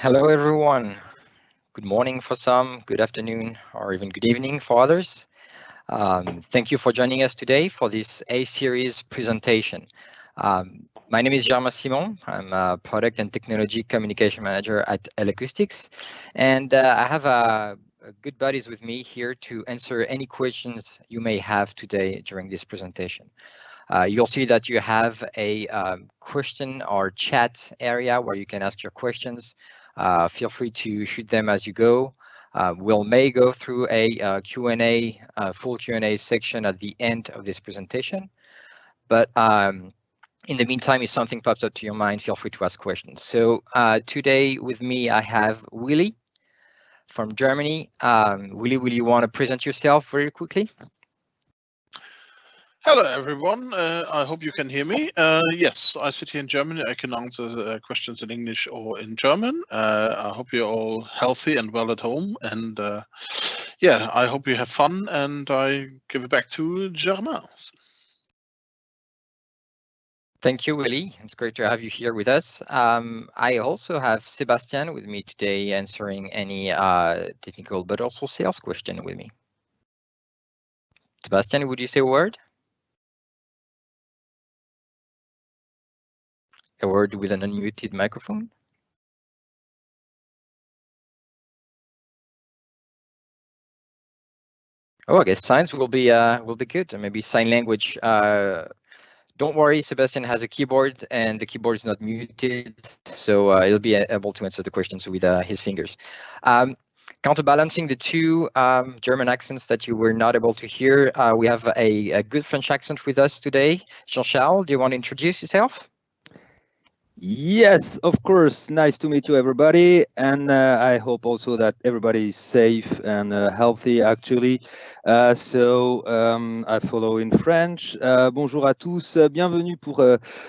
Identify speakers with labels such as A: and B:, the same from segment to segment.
A: Hello, everyone. Good morning for some, good afternoon, or even good evening for others. Thank you for joining us today for this A-series presentation. My name is Germain Simon. I'm a Product and Technology Communication Manager at L-Acoustics, and I have good buddies with me here to answer any questions you may have today during this presentation. You'll see that you have a question or chat area where you can ask your questions. Feel free to shoot them as you go. We'll may go through a Q&A, full Q&A section at the end of this presentation. But in the meantime, if something pops up to your mind, feel free to ask questions. So today with me, I have Willy from Germany. Willy, will you want to present yourself very quickly?
B: Hello, everyone. I hope you can hear me. Yes, I sit here in Germany. I can answer questions in English or in German. I hope you're all healthy and well at home. And yeah, I hope you have fun. And I give it back to Germain.
A: Thank you, Willy. It's great to have you here with us. I also have Sebastian with me today answering any technical but also sales question with me. Sebastian, would you say a word? A word with an unmuted microphone? Oh, I guess signs will be good. Maybe sign language. Don't worry, Sebastian has a keyboard and the keyboard is not muted, so he'll be able to answer the questions with his fingers. Counterbalancing the two German accents that you were not able to hear, we have a good French accent with us today. Jean-Charles, do you want to introduce yourself?
C: Yes, of course. Nice to meet you, everybody. And I hope also that everybody is safe and healthy, actually. I follow in French. Bonjour à tous. Bienvenue pour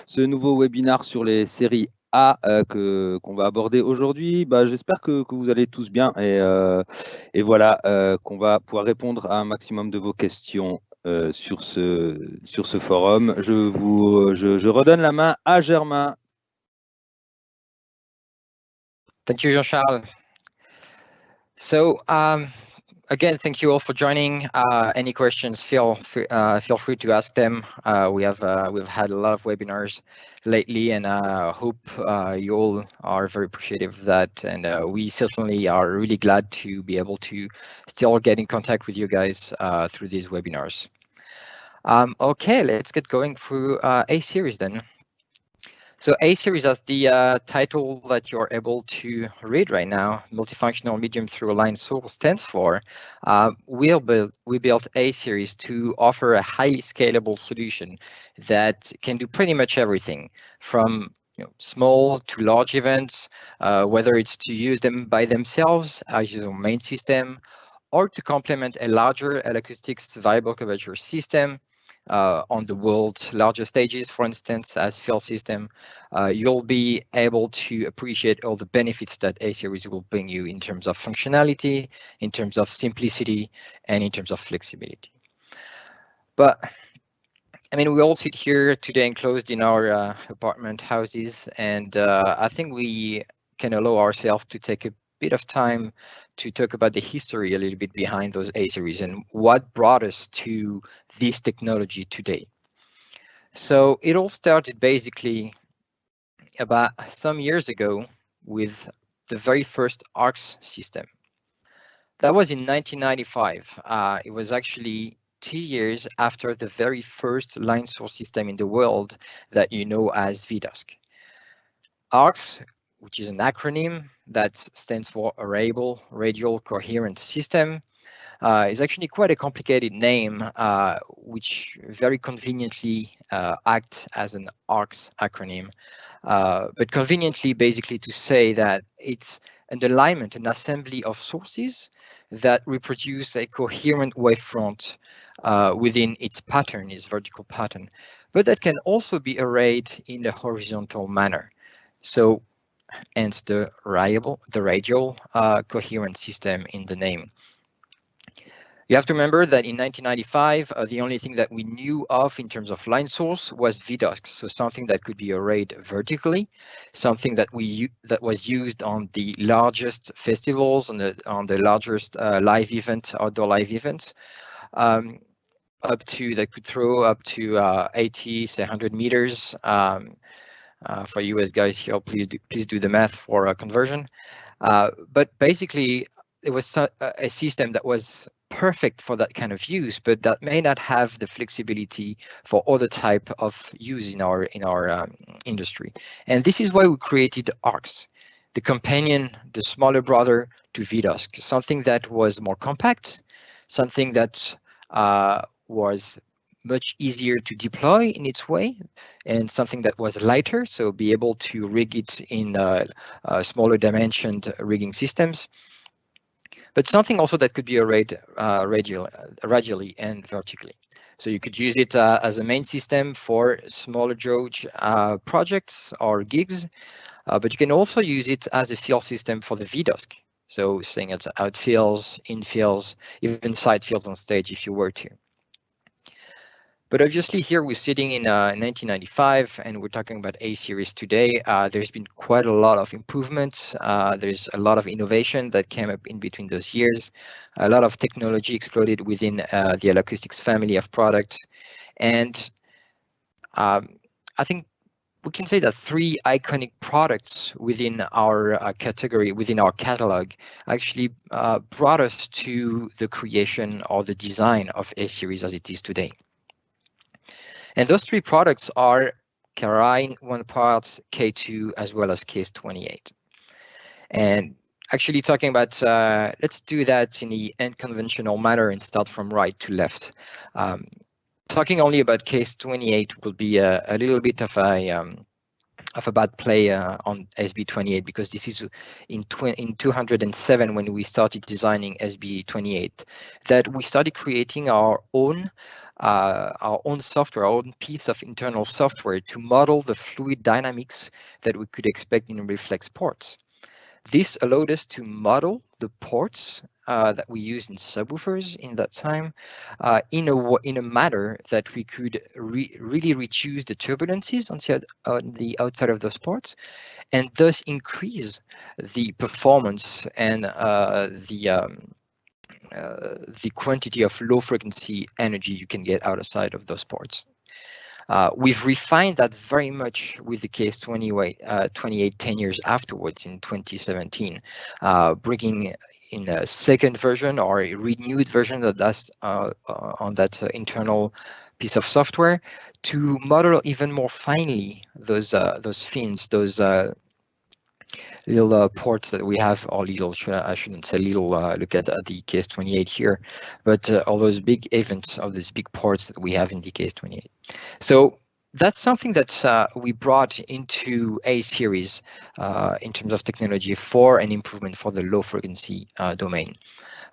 C: ce nouveau webinaire sur les séries A qu'on va aborder aujourd'hui. J'espère que vous allez tous bien et voilà, qu'on va pouvoir répondre à un maximum de vos questions sur ce forum. Je redonne la main à Germain.
A: Thank you, Jean-Charles. So again, thank you all for joining. Any questions, feel free to ask them. We've had a lot of webinars lately, and I hope you all are very appreciative of that. And we certainly are really glad to be able to still get in contact with you guys through these webinars. Okay, let's get going through A-series then. So A-series, as the title that you're able to read right now, multifunctional medium through line source stands for, we built A-series to offer a highly scalable solution that can do pretty much everything from small to large events, whether it's to use them by themselves as your main system, or to complement a larger L-Acoustics variable curvature system, on the world's largest stages, for instance, as field system, you'll be able to appreciate all the benefits that A-series will bring you in terms of functionality, in terms of simplicity, and in terms of flexibility. But I mean, we all sit here today enclosed in our apartment houses, and I think we can allow ourselves to take a bit of time to talk about the history a little bit behind those A-series and what brought us to this technology today. So it all started basically about some years ago with the very first ARCS system. That was in 1995. It was actually 2 years after the very first line source system in the world that you know as VDOSC. ARCS, which is an acronym that stands for Arrayable Radial Coherent System, is actually quite a complicated name, which very conveniently acts as an ARCS acronym, but conveniently basically to say that it's an alignment, an assembly of sources that reproduce a coherent wavefront within its pattern, its vertical pattern, but that can also be arrayed in a horizontal manner. So hence the radial coherent system in the name. You have to remember that in 1995, the only thing that we knew of in terms of line source was VDOSC, so something that could be arrayed vertically, something that was used on the largest festivals, on the largest outdoor live events, that could throw up to 80, say 100 meters. For US guys here, please do the math for a conversion. But basically, it was a system that was perfect for that kind of use, but that may not have the flexibility for other type of use in our industry. And this is why we created ARCS, the companion, the smaller brother to VDOSC, something that was more compact, something that was much easier to deploy in its way, and something that was lighter, so be able to rig it in smaller dimensioned rigging systems, but something also that could be arrayed radially and vertically. So you could use it as a main system for smaller gauge projects or gigs, but you can also use it as a field system for the VDOSC. So saying it's outfields, infields, even side fields on stage if you were to. But obviously here we're sitting in 1995 and we're talking about A-series today. There's been quite a lot of improvements. There's a lot of innovation that came up in between those years. A lot of technology exploded within the L-Acoustics family of products. And I think we can say that 3 iconic products within our category, within our catalog, actually brought us to the creation or the design of A-series as it is today. And those 3 products are Carine, One Parts, K2, as well as Case 28. And actually talking about, let's do that in the unconventional manner and start from right to left. Talking only about Case 28 will be a little bit of a bad play on SB28, because this is in 2007 when we started designing SB28 that we started creating our own software, our own piece of internal software to model the fluid dynamics that we could expect in reflex ports. This allowed us to model the ports that we used in subwoofers in that time in a manner that we could really reduce the turbulences on the outside of those ports, and thus increase the performance and the quantity of low frequency energy you can get outside of those ports. We've refined that very much with the Case 28 10 years afterwards in 2017, bringing in a second version or a renewed version of that on that internal piece of software to model even more finely those fins, those little ports that we have, or little, I shouldn't say little, look at the Case 28 here, but all those big events of these big ports that we have in the Case 28. So that's something that we brought into A-series in terms of technology for an improvement for the low frequency domain.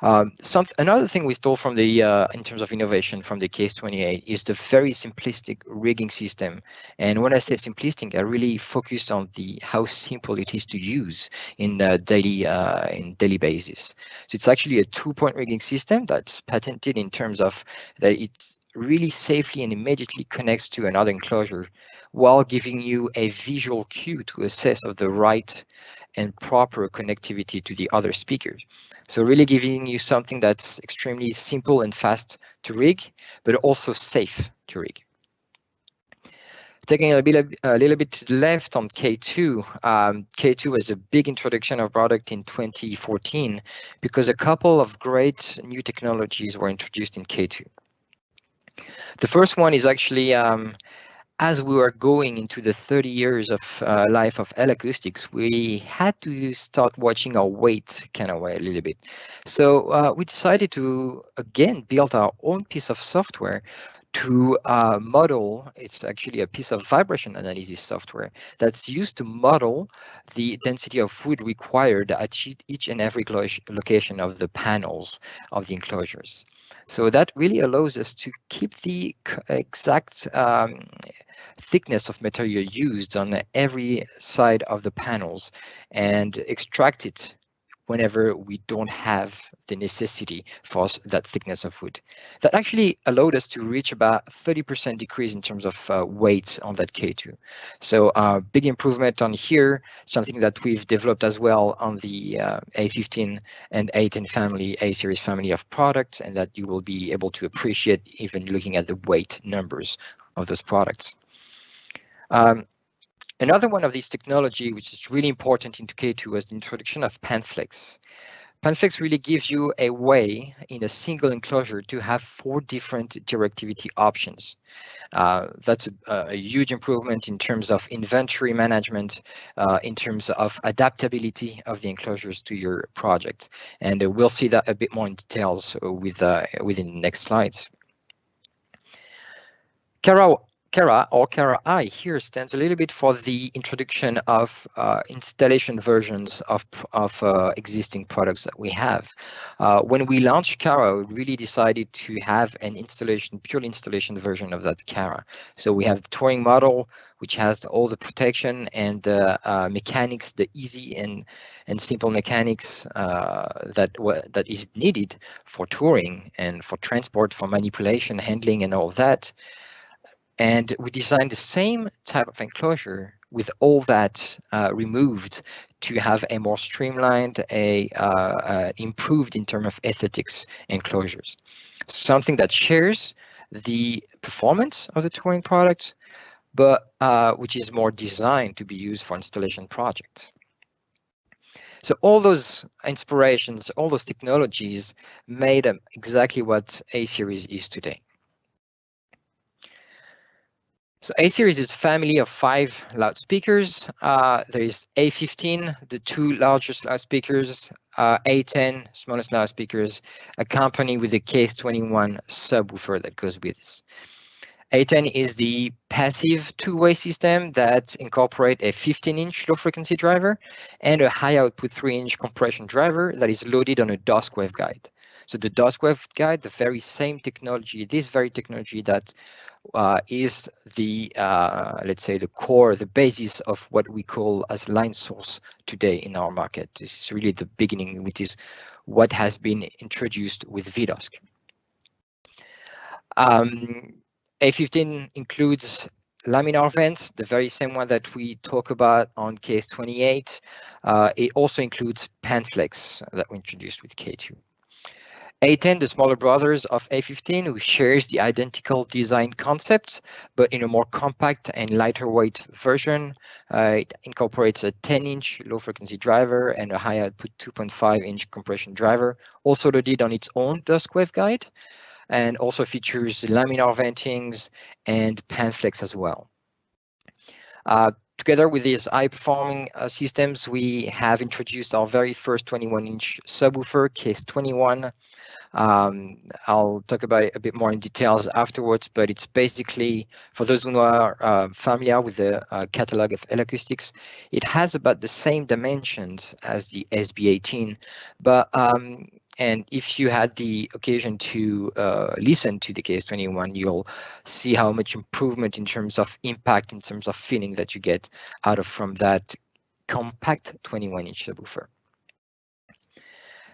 A: Another thing we stole from the in terms of innovation from the Case 28 is the very simplistic rigging system. And when I say simplistic, I really focused on how simple it is to use in daily basis. So it's actually a 2-point rigging system that's patented in terms of that it's really safely and immediately connects to another enclosure while giving you a visual cue to assess of the right and proper connectivity to the other speakers. So really giving you something that's extremely simple and fast to rig, but also safe to rig. Taking a little bit to the left on K2, K2 was a big introduction of product in 2014 because a couple of great new technologies were introduced in K2. The first one is actually as we were going into the 30 years of life of L-Acoustics, we had to start watching our weight kind of way a little bit. So we decided to, again, build our own piece of software to model. It's actually a piece of vibration analysis software that's used to model the density of fluid required at each and every location of the panels of the enclosures. So that really allows us to keep the exact thickness of material used on every side of the panels and extract it whenever we don't have the necessity for that thickness of wood. That actually allowed us to reach about 30% decrease in terms of weight on that K2. So big improvement on here, something that we've developed as well on the A15 and A10 family, A-series family of products, and that you will be able to appreciate even looking at the weight numbers of those products. Another one of these technology, which is really important into K2, was the introduction of PanFlex. PanFlex really gives you a way in a single enclosure to have 4 different directivity options. That's a huge improvement in terms of inventory management, in terms of adaptability of the enclosures to your project. And we'll see that a bit more in details within the next slides. Cara or Cara-I here stands a little bit for the introduction of installation versions of existing products that we have. When we launched Cara, we really decided to have an purely installation version of that Cara. So we have the touring model, which has all the protection and the mechanics, the easy and simple mechanics that is needed for touring and for transport, for manipulation, handling, and all of that. And we designed the same type of enclosure with all that removed to have a more streamlined, improved in terms of aesthetics enclosures. Something that shares the performance of the touring product, but which is more designed to be used for installation projects. So all those inspirations, all those technologies made exactly what A-series is today. So A-series is a family of 5 loudspeakers. There is A15, the 2 largest loudspeakers, A10, smallest loudspeakers, accompanied with the Case21 subwoofer that goes with this. A10 is the passive 2-way system that incorporates a 15-inch low-frequency driver and a high-output 3-inch compression driver that is loaded on a dusk waveguide. So the dusk waveguide, the very same technology, this very technology that is the, let's say, the core, the basis of what we call as line source today in our market. This is really the beginning, which is what has been introduced with VDusk. A15 includes laminar vents, the very same one that we talk about on Case28. It also includes PanFlex that we introduced with K2. A10, the smaller brothers of A15, who shares the identical design concept, but in a more compact and lighter weight version. It incorporates a 10-inch low-frequency driver and a high-output 2.5-inch compression driver, also loaded on its own dusk waveguide, and also features laminar ventings and PanFlex as well. Together with these high-performing systems, we have introduced our very first 21-inch subwoofer, Case21. I'll talk about it a bit more in details afterwards, but it's basically, for those who are familiar with the catalog of L-Acoustics, it has about the same dimensions as the SB18, but and if you had the occasion to listen to the Case21, you'll see how much improvement in terms of impact, in terms of feeling that you get out of from that compact 21-inch subwoofer.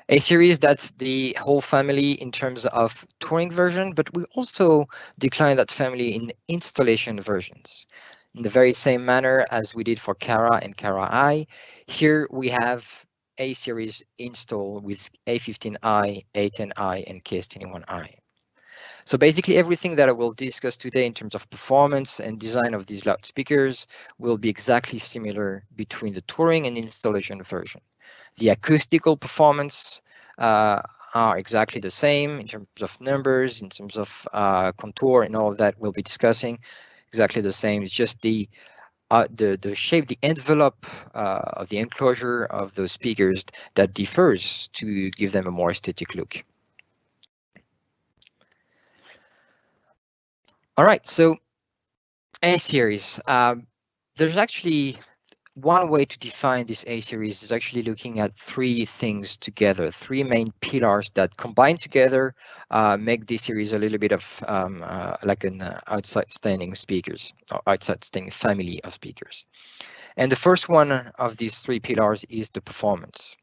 A: A-series, that's the whole family in terms of touring version, but we also decline that family in installation versions. In the very same manner as we did for Cara and Cara-I, here we have A-series install with A15i, A10i, and Case21i. So basically everything that I will discuss today in terms of performance and design of these loudspeakers will be exactly similar between the touring and installation version. The acoustical performance are exactly the same in terms of numbers, in terms of contour, and all of that we'll be discussing. Exactly the same. It's just the shape, the envelope of the enclosure of those speakers that differs to give them a more aesthetic look. All right, so A-series. There's actually one way to define this A-series is actually looking at 3 things together, 3 main pillars that combined together make this series a little bit of like an outside standing speakers or outside standing family of speakers. And the first one of these 3 pillars is the performance.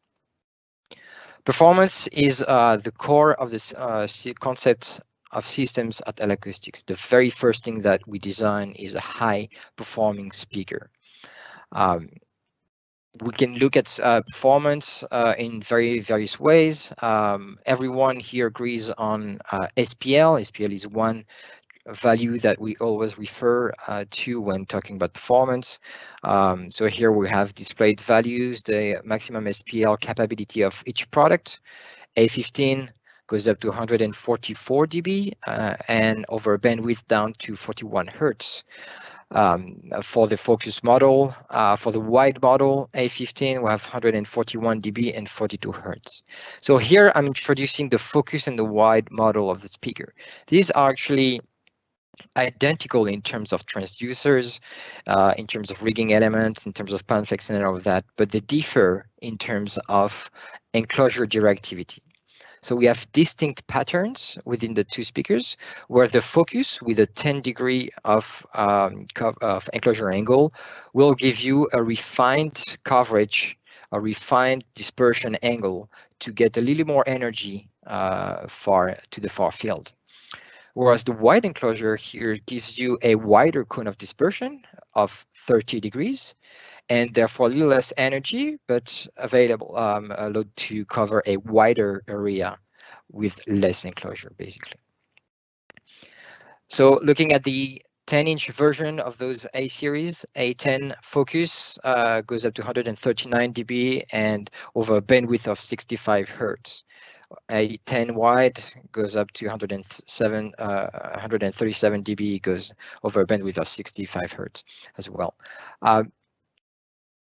A: Performance is the core of this concept of systems at L-Acoustics. The very first thing that we design is a high-performing speaker. We can look at performance in various ways. Everyone here agrees on SPL. SPL is one value that we always refer to when talking about performance. So here we have displayed values, the maximum SPL capability of each product. A15 goes up to 144 dB and over bandwidth down to 41 Hertz. For the focus model, for the wide model, A15, we have 141 dB and 42 Hertz. So here I'm introducing the focus and the wide model of the speaker. These are actually identical in terms of transducers, in terms of rigging elements, in terms of pan flex and all of that, but they differ in terms of enclosure directivity. So we have distinct patterns within the two speakers, where the focus with a 10 degree of enclosure angle will give you a refined coverage, a refined dispersion angle to get a little more energy to the far field. Whereas the wide enclosure here gives you a wider cone of dispersion of 30 degrees, and therefore a little less energy, but available allowed to cover a wider area with less enclosure, basically. So looking at the 10-inch version of those A series, A10 focus goes up to 139 dB and over a bandwidth of 65 Hertz. A10 wide goes up to 137 dB, goes over a bandwidth of 65 Hertz as well.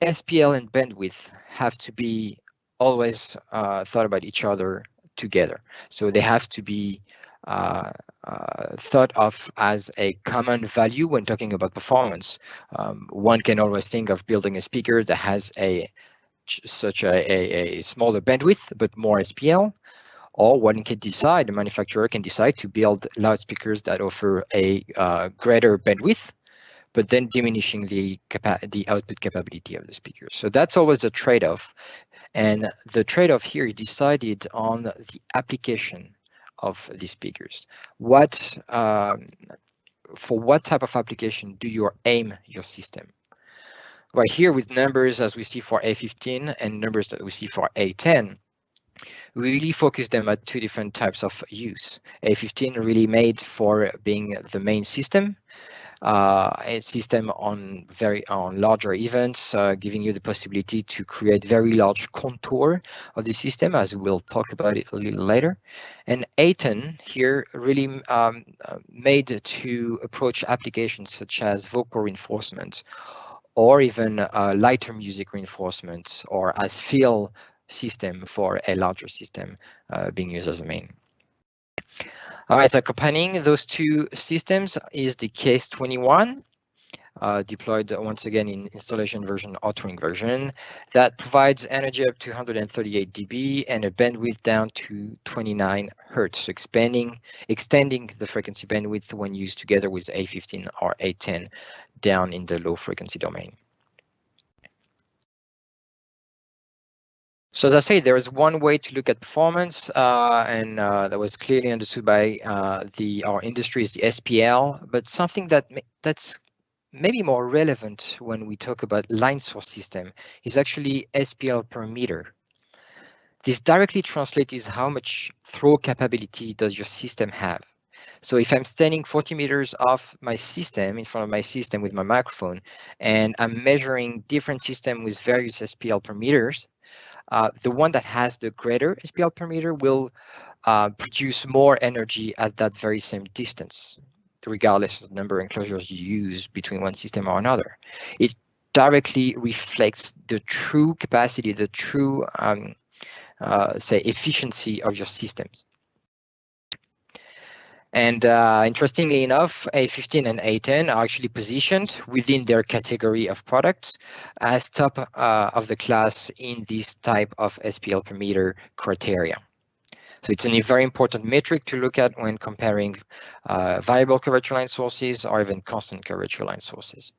A: SPL and bandwidth have to be always thought about each other together. So they have to be thought of as a common value when talking about performance. One can always think of building a speaker that has such a smaller bandwidth but more SPL, or one can decide, the manufacturer can decide to build loudspeakers that offer a greater bandwidth, but then diminishing the output capability of the speaker. So that's always a trade-off. And the trade-off here is decided on the application of the speakers. For what type of application do you aim your system? Right here with numbers as we see for A15 and numbers that we see for A10, we really focus them at two different types of use. A15 really made for being the main system, a system on larger events, giving you the possibility to create very large contour of the system, as we'll talk about it a little later. And A10 here really made to approach applications such as vocal reinforcement, or even lighter music reinforcement, or as fill system for a larger system being used as a main. All right, so accompanying those two systems is the Case21, deployed once again in installation version or touring version, that provides energy up to 138 dB and a bandwidth down to 29 Hertz, so extending the frequency bandwidth when used together with A15 or A10 down in the low frequency domain. So as I say, there is one way to look at performance, and that was clearly understood by our industry is the SPL, but something that's maybe more relevant when we talk about line source system is actually SPL per meter. This directly translates how much throw capability does your system have. So if I'm standing 40 meters off my system, in front of my system with my microphone, and I'm measuring different systems with various SPL per meters, the one that has the greater SPL per meter will produce more energy at that very same distance, regardless of the number of enclosures you use between one system or another. It directly reflects the true capacity, the true, say, efficiency of your system. And interestingly enough, A15 and A10 are actually positioned within their category of products as top of the class in this type of SPL per meter criteria. So it's a very important metric to look at when comparing variable curvature line sources or even constant curvature line sources.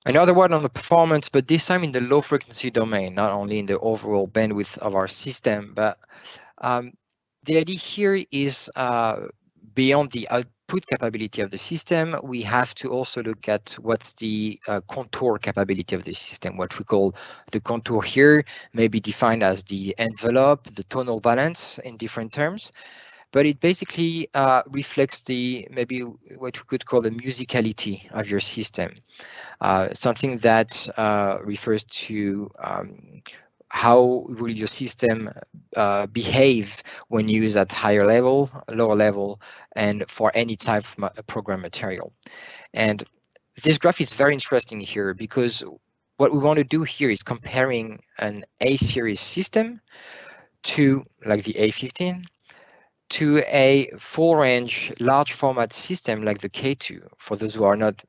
A: Another one on the performance, but this time in the low frequency domain, not only in the overall bandwidth of our system, but the idea here is beyond the output capability of the system, we have to also look at what's the contour capability of the system. What we call the contour here may be defined as the envelope, the tonal balance in different terms, but it basically reflects the maybe what we could call the musicality of your system. Something that refers to how will your system behave when used at higher level, lower level, and for any type of program material. And this graph is very interesting here because what we want to do here is comparing an A-series system to, like the A15, to a full-range large format system like the K2. For those who are not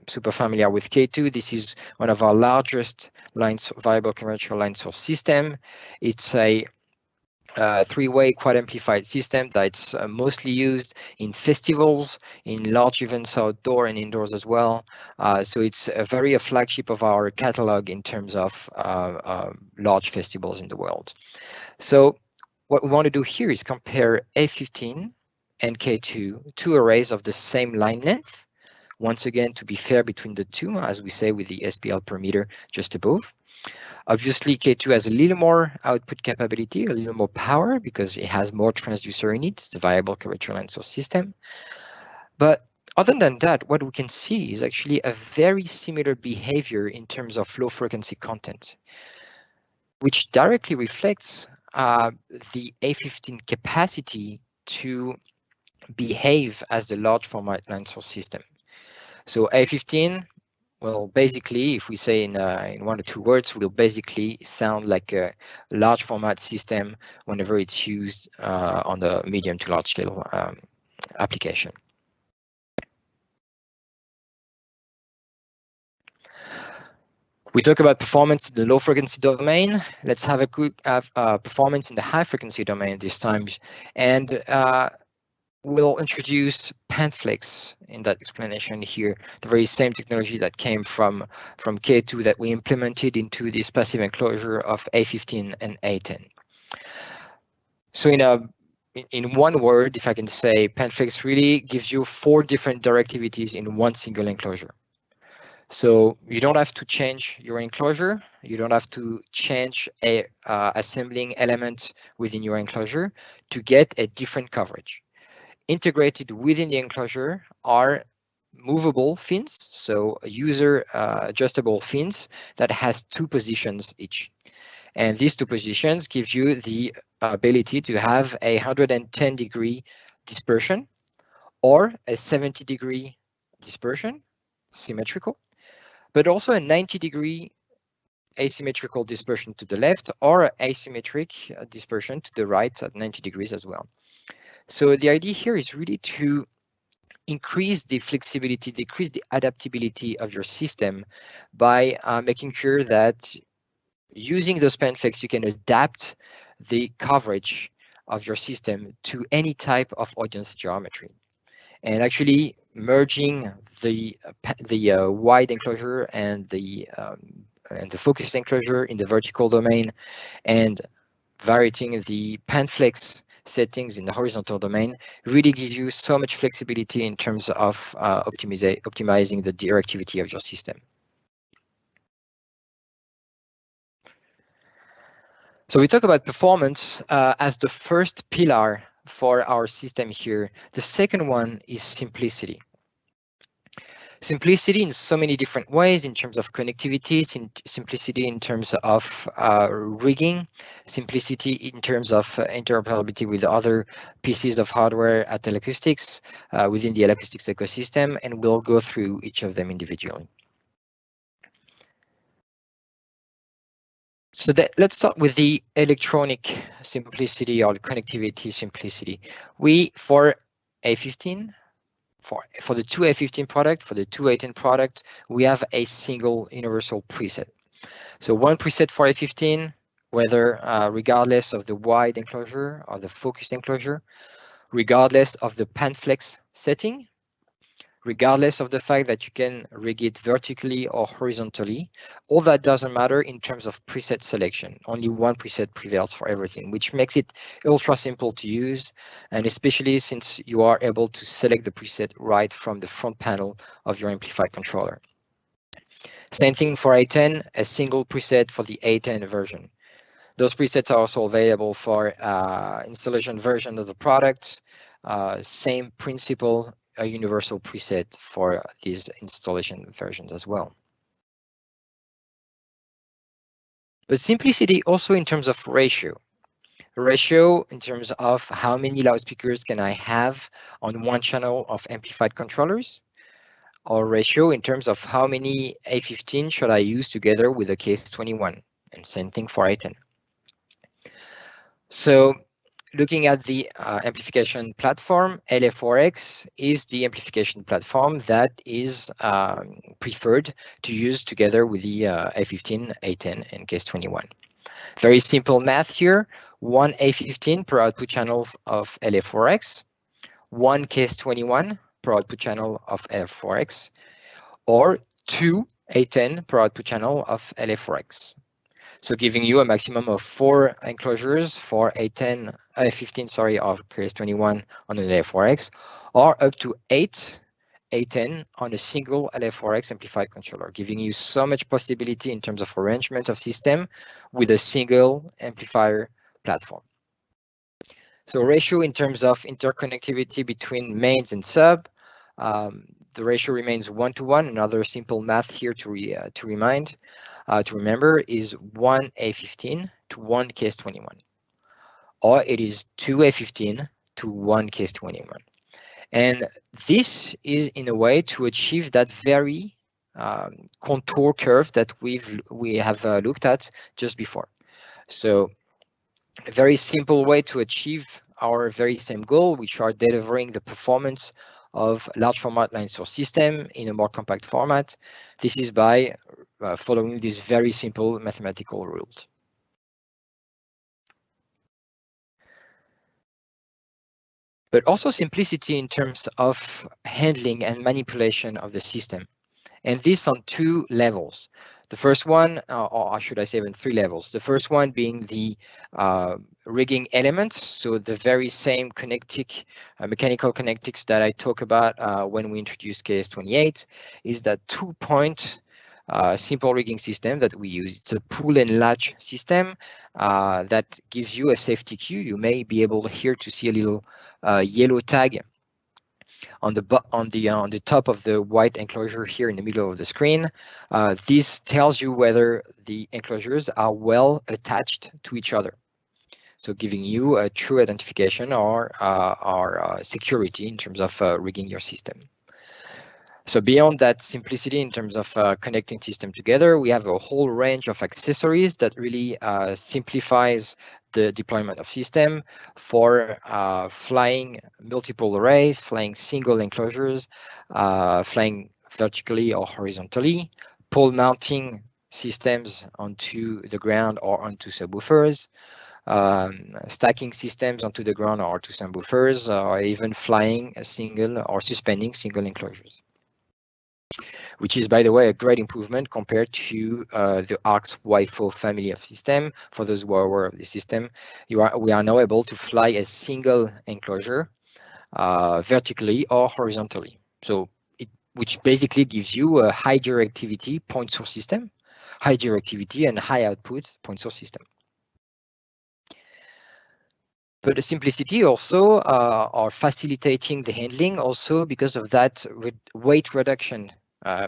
A: super familiar with K2, this is one of our largest viable conventional line source system. It's a three-way quad amplified system that's mostly used in festivals, in large events outdoor and indoors as well. So it's a flagship of our catalog in terms of large festivals in the world. So what we want to do here is compare A15 and K2, two arrays of the same line length. Once again, to be fair between the two, as we say with the SPL per meter just above. Obviously, K2 has a little more output capability, a little more power because it has more transducer in it. It's a viable curvature line source system. But other than that, what we can see is actually a very similar behavior in terms of low frequency content, which directly reflects the A15 capacity to behave as the large format line source system. So A15, well, basically, if we say in one or two words, will basically sound like a large format system whenever it's used on the medium to large scale application. We talk about performance in the low frequency domain. Let's have a quick performance in the high frequency domain this time. And we'll introduce PanFlex in that explanation here, the very same technology that came from K2 that we implemented into this passive enclosure of A15 and A10. So in one word, if I can say, PanFlex really gives you 4 different directivities in one single enclosure. So you don't have to change your enclosure. You don't have to change a assembling element within your enclosure to get a different coverage. Integrated within the enclosure are movable fins, so user adjustable fins that has 2 positions each. And these 2 positions give you the ability to have a 110-degree dispersion or a 70-degree dispersion, symmetrical, but also a 90-degree asymmetrical dispersion to the left or asymmetric dispersion to the right at 90 degrees as well. So the idea here is really to increase the flexibility, decrease the adaptability of your system by making sure that using those PanFlex, you can adapt the coverage of your system to any type of audience geometry. And actually merging the wide enclosure and the focused enclosure in the vertical domain and varying the PanFlex settings in the horizontal domain really gives you so much flexibility in terms of optimizing the directivity of your system. So we talk about performance as the first pillar for our system here. The second one is simplicity. Simplicity in so many different ways in terms of connectivity, simplicity in terms of rigging, simplicity in terms of interoperability with other pieces of hardware at L-Acoustics within the L-Acoustics ecosystem, and we'll go through each of them individually. So let's start with the electronic simplicity or the connectivity simplicity. For A15, for the 2A15 product, for the 2A10 product, we have a single universal preset. So one preset for A15, whether regardless of the wide enclosure or the focused enclosure, regardless of the PanFlex setting, regardless of the fact that you can rig it vertically or horizontally. All that doesn't matter in terms of preset selection. Only one preset prevails for everything, which makes it ultra simple to use, and especially since you are able to select the preset right from the front panel of your amplified controller. Same thing for A10, a single preset for the A10 version. Those presets are also available for installation version of the product. Same principle, a universal preset for these installation versions as well. But simplicity also in terms of ratio. Ratio in terms of how many loudspeakers can I have on one channel of amplified controllers, or ratio in terms of how many A15 should I use together with a KS21, and same thing for A10. So looking at the amplification platform, LA4X is the amplification platform that is preferred to use together with the A15, A10, and KS21. Very simple math here. One A15 per output channel of LA4X, one KS21 per output channel of LA4X, or two A10 per output channel of LA4X. So giving you a maximum of 4 enclosures for A15 of KS21 on an LA4X, or up to 8 A10 on a single LA4X amplified controller, giving you so much possibility in terms of arrangement of system with a single amplifier platform. So ratio in terms of interconnectivity between mains and sub, the ratio remains 1-to-1. Another simple math here to remember is 1 A15 to 1 KS21, or it is 2 A15 to 1 KS21. And this is in a way to achieve that very contour curve that we have looked at just before. So a very simple way to achieve our very same goal, which are delivering the performance of large format line source system in a more compact format. This is by following these very simple mathematical rules. But also simplicity in terms of handling and manipulation of the system. And this on 2 levels. The first one, or should I say even 3 levels. The first one being the rigging elements. So the very same mechanical connectics that I talk about when we introduced KS28 is that 2-point simple rigging system that we use. It's a pull and latch system that gives you a safety cue. You may be able here to see a little yellow tag on the top of the white enclosure here in the middle of the screen. This tells you whether the enclosures are well attached to each other. So giving you a true identification or security in terms of rigging your system. So beyond that simplicity in terms of connecting system together, we have a whole range of accessories that really simplifies the deployment of system for flying multiple arrays, flying single enclosures, flying vertically or horizontally, pole mounting systems onto the ground or onto subwoofers, stacking systems onto the ground or to subwoofers, or even flying a single or suspending single enclosures, which is, by the way, a great improvement compared to the ARX WIFO family of system. For those who are aware of the system, we are now able to fly a single enclosure vertically or horizontally. So which basically gives you a high directivity point source system, high directivity and high output point source system. But the simplicity also are facilitating the handling also because of that weight reduction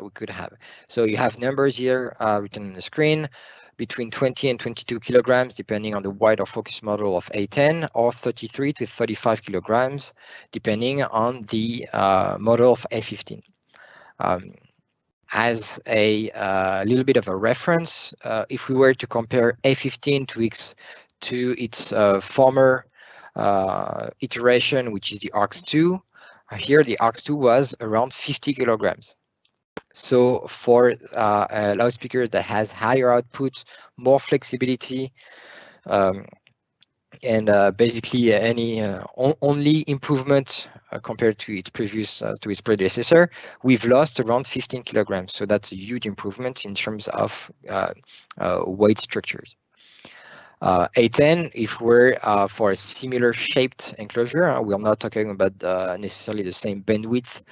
A: we could have. So you have numbers here written on the screen between 20 and 22 kilograms, depending on the wide or focus model of A10, or 33 to 35 kilograms, depending on the model of A15. As a little bit of a reference, if we were to compare A15 to its former iteration, which is the ARX2, here the ARX2 was around 50 kilograms. So for a loudspeaker that has higher output, more flexibility, and basically any only improvement compared to its predecessor, we've lost around 15 kilograms. So that's a huge improvement in terms of weight structures. A10, if we're for a similar shaped enclosure, we're not talking about necessarily the same bandwidth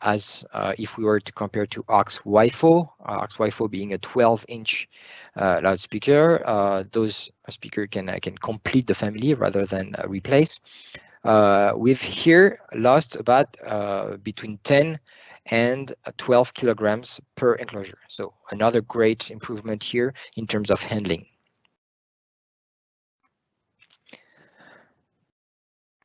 A: as if we were to compare to AUX WiFo, AUX WiFo being a 12-inch loudspeaker. Those speakers can complete the family rather than replace. We've here lost about between 10 and 12 kilograms per enclosure. So another great improvement here in terms of handling.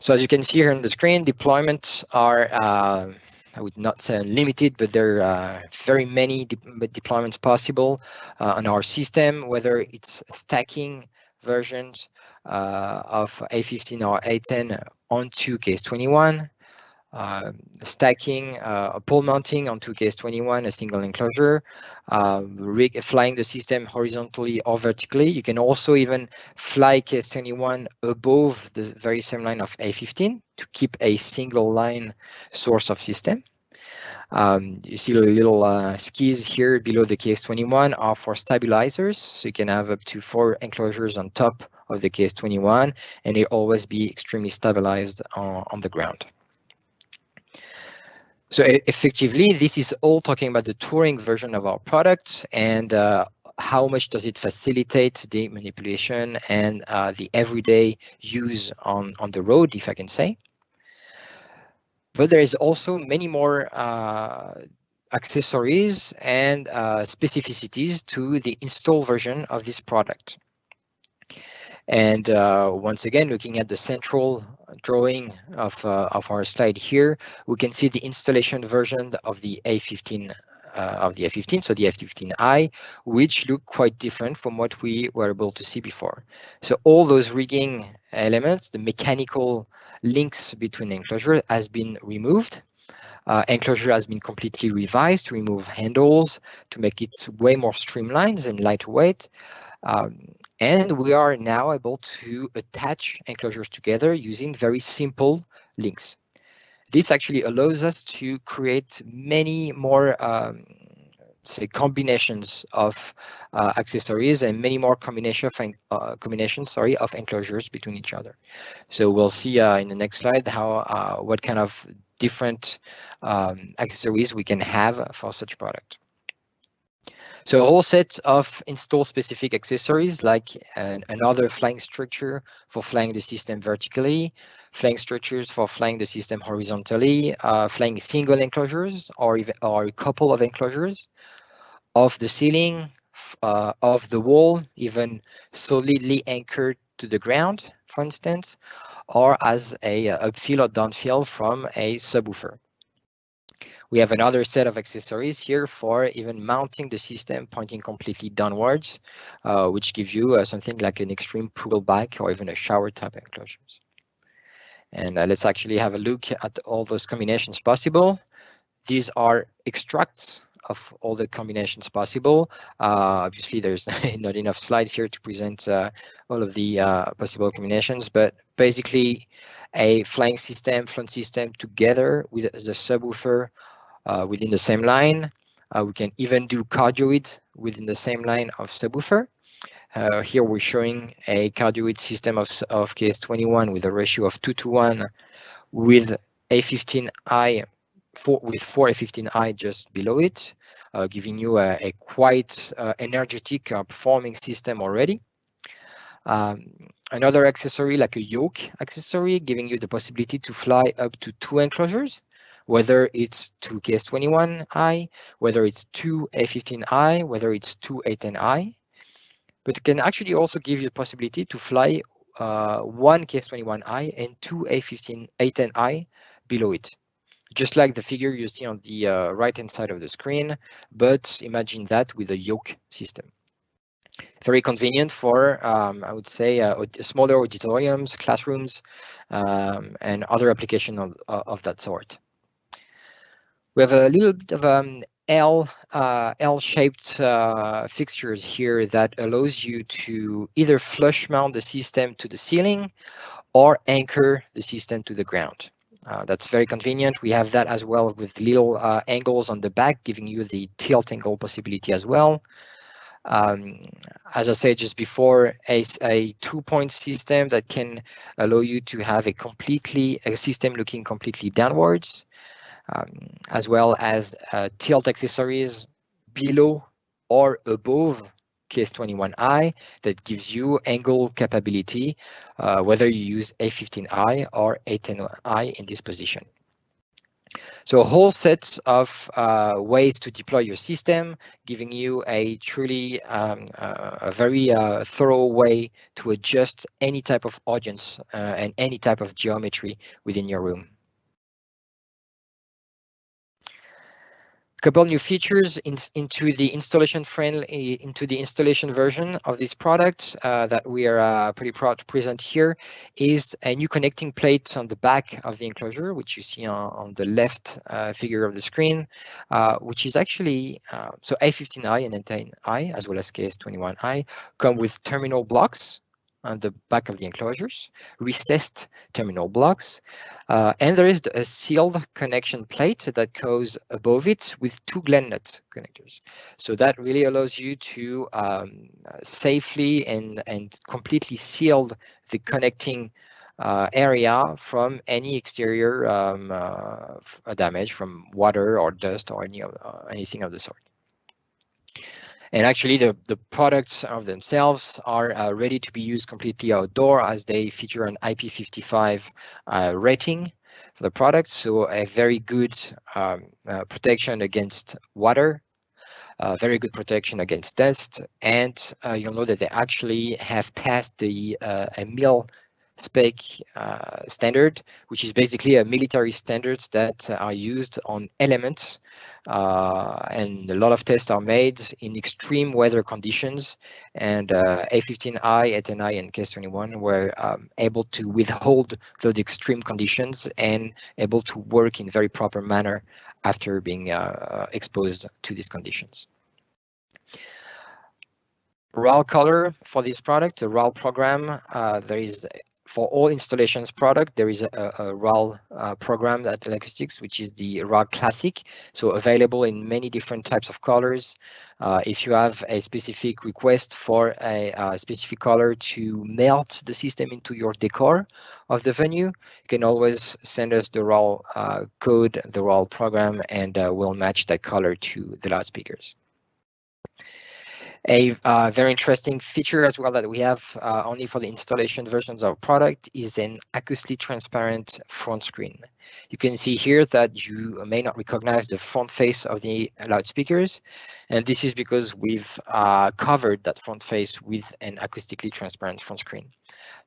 A: So as you can see here on the screen, deployments are, I would not say unlimited, but there are very many deployments possible on our system, whether it's stacking versions of A15 or A10 onto Case21, stacking, pole mounting onto Case21, a single enclosure, flying the system horizontally or vertically. You can also even fly Case21 above the very same line of A15 to keep a single line source of system. You see the little skis here below the Case21 are for stabilizers, so you can have up to 4 enclosures on top of the Case21, and it'll always be extremely stabilized on the ground. So effectively, this is all talking about the touring version of our products and how much does it facilitate the manipulation and the everyday use on the road, if I can say. But there is also many more accessories and specificities to the install version of this product. And once again, looking at the central drawing of our slide here, we can see the installation version of the A15 so the A15i, which look quite different from what we were able to see before. So all those rigging elements, the mechanical links between enclosure has been removed. Enclosure has been completely revised to remove handles, to make it way more streamlined and lightweight. And we are now able to attach enclosures together using very simple links. This actually allows us to create many more, say, combinations of accessories and many more combinations of enclosures between each other. So we'll see in the next slide how what kind of different accessories we can have for such product. So a whole set of install-specific accessories like another flying structure for flying the system vertically, flying structures for flying the system horizontally, flying single enclosures or a couple of enclosures, of the ceiling, of the wall, even solidly anchored to the ground, for instance, or as a upfill or downfill from a subwoofer. We have another set of accessories here for even mounting the system pointing completely downwards, which gives you something like an extreme pool back or even a shower type enclosures. And let's actually have a look at all those combinations possible. These are extracts of all the combinations possible. Obviously, there's not enough slides here to present all of the possible combinations, but basically a flying system, front system together with the subwoofer within the same line. We can even do cardioid within the same line of subwoofer. Here we're showing a cardioid system of Case21 with a ratio of 2:1 with A15i, with 4 A15i just below it, giving you a quite energetic performing system already. Another accessory like a yoke accessory, giving you the possibility to fly up to 2 enclosures, whether it's 2 Case21i, whether it's 2 A15i, whether it's 2 A10i. But it can actually also give you the possibility to fly 1 Case21i and 2 A10i below it. Just like the figure you see on the right-hand side of the screen, but imagine that with a yoke system. Very convenient for, I would say, smaller auditoriums, classrooms, and other applications of that sort. We have a little bit of L-shaped fixtures here that allows you to either flush mount the system to the ceiling or anchor the system to the ground. That's very convenient. We have that as well with little angles on the back, giving you the tilt angle possibility as well. As I said just before, a 2-point system that can allow you to have a system looking completely downwards, as well as tilt accessories below or above KS21i that gives you angle capability, whether you use A15i or A10i in this position. So a whole set of ways to deploy your system, giving you a truly a very thorough way to adjust any type of audience and any type of geometry within your room. Couple new features into the installation version of this product that we are pretty proud to present here is a new connecting plate on the back of the enclosure, which you see on the left figure of the screen, which is actually so A15i and A10i as well as KS21i come with terminal blocks on the back of the enclosures, recessed terminal blocks, and there is a sealed connection plate that goes above it with 2 Glen nut connectors. So that really allows you to safely and completely seal the connecting area from any exterior damage from water or dust or anything of the sort. And actually, the products of themselves are ready to be used completely outdoor, as they feature an IP55 rating for the product. So a very good protection against water, very good protection against dust, and you'll know that they actually have passed the mil spec standard, which is basically a military standards that are used on elements, and a lot of tests are made in extreme weather conditions, and A15i, A10i, and KS21 were able to withhold those extreme conditions and able to work in very proper manner after being exposed to these conditions. RAL color for this product, a RAL program, there is for all installations product, there is a RAL program at L-Acoustics, which is the RAL Classic, so available in many different types of colors. If you have a specific request for a specific color to melt the system into your decor of the venue, you can always send us the RAL code, the RAL program, and we'll match that color to the loudspeakers. A very interesting feature as well that we have only for the installation versions of our product is an acoustically transparent front screen. You can see here that you may not recognize the front face of the loudspeakers, and this is because we've covered that front face with an acoustically transparent front screen.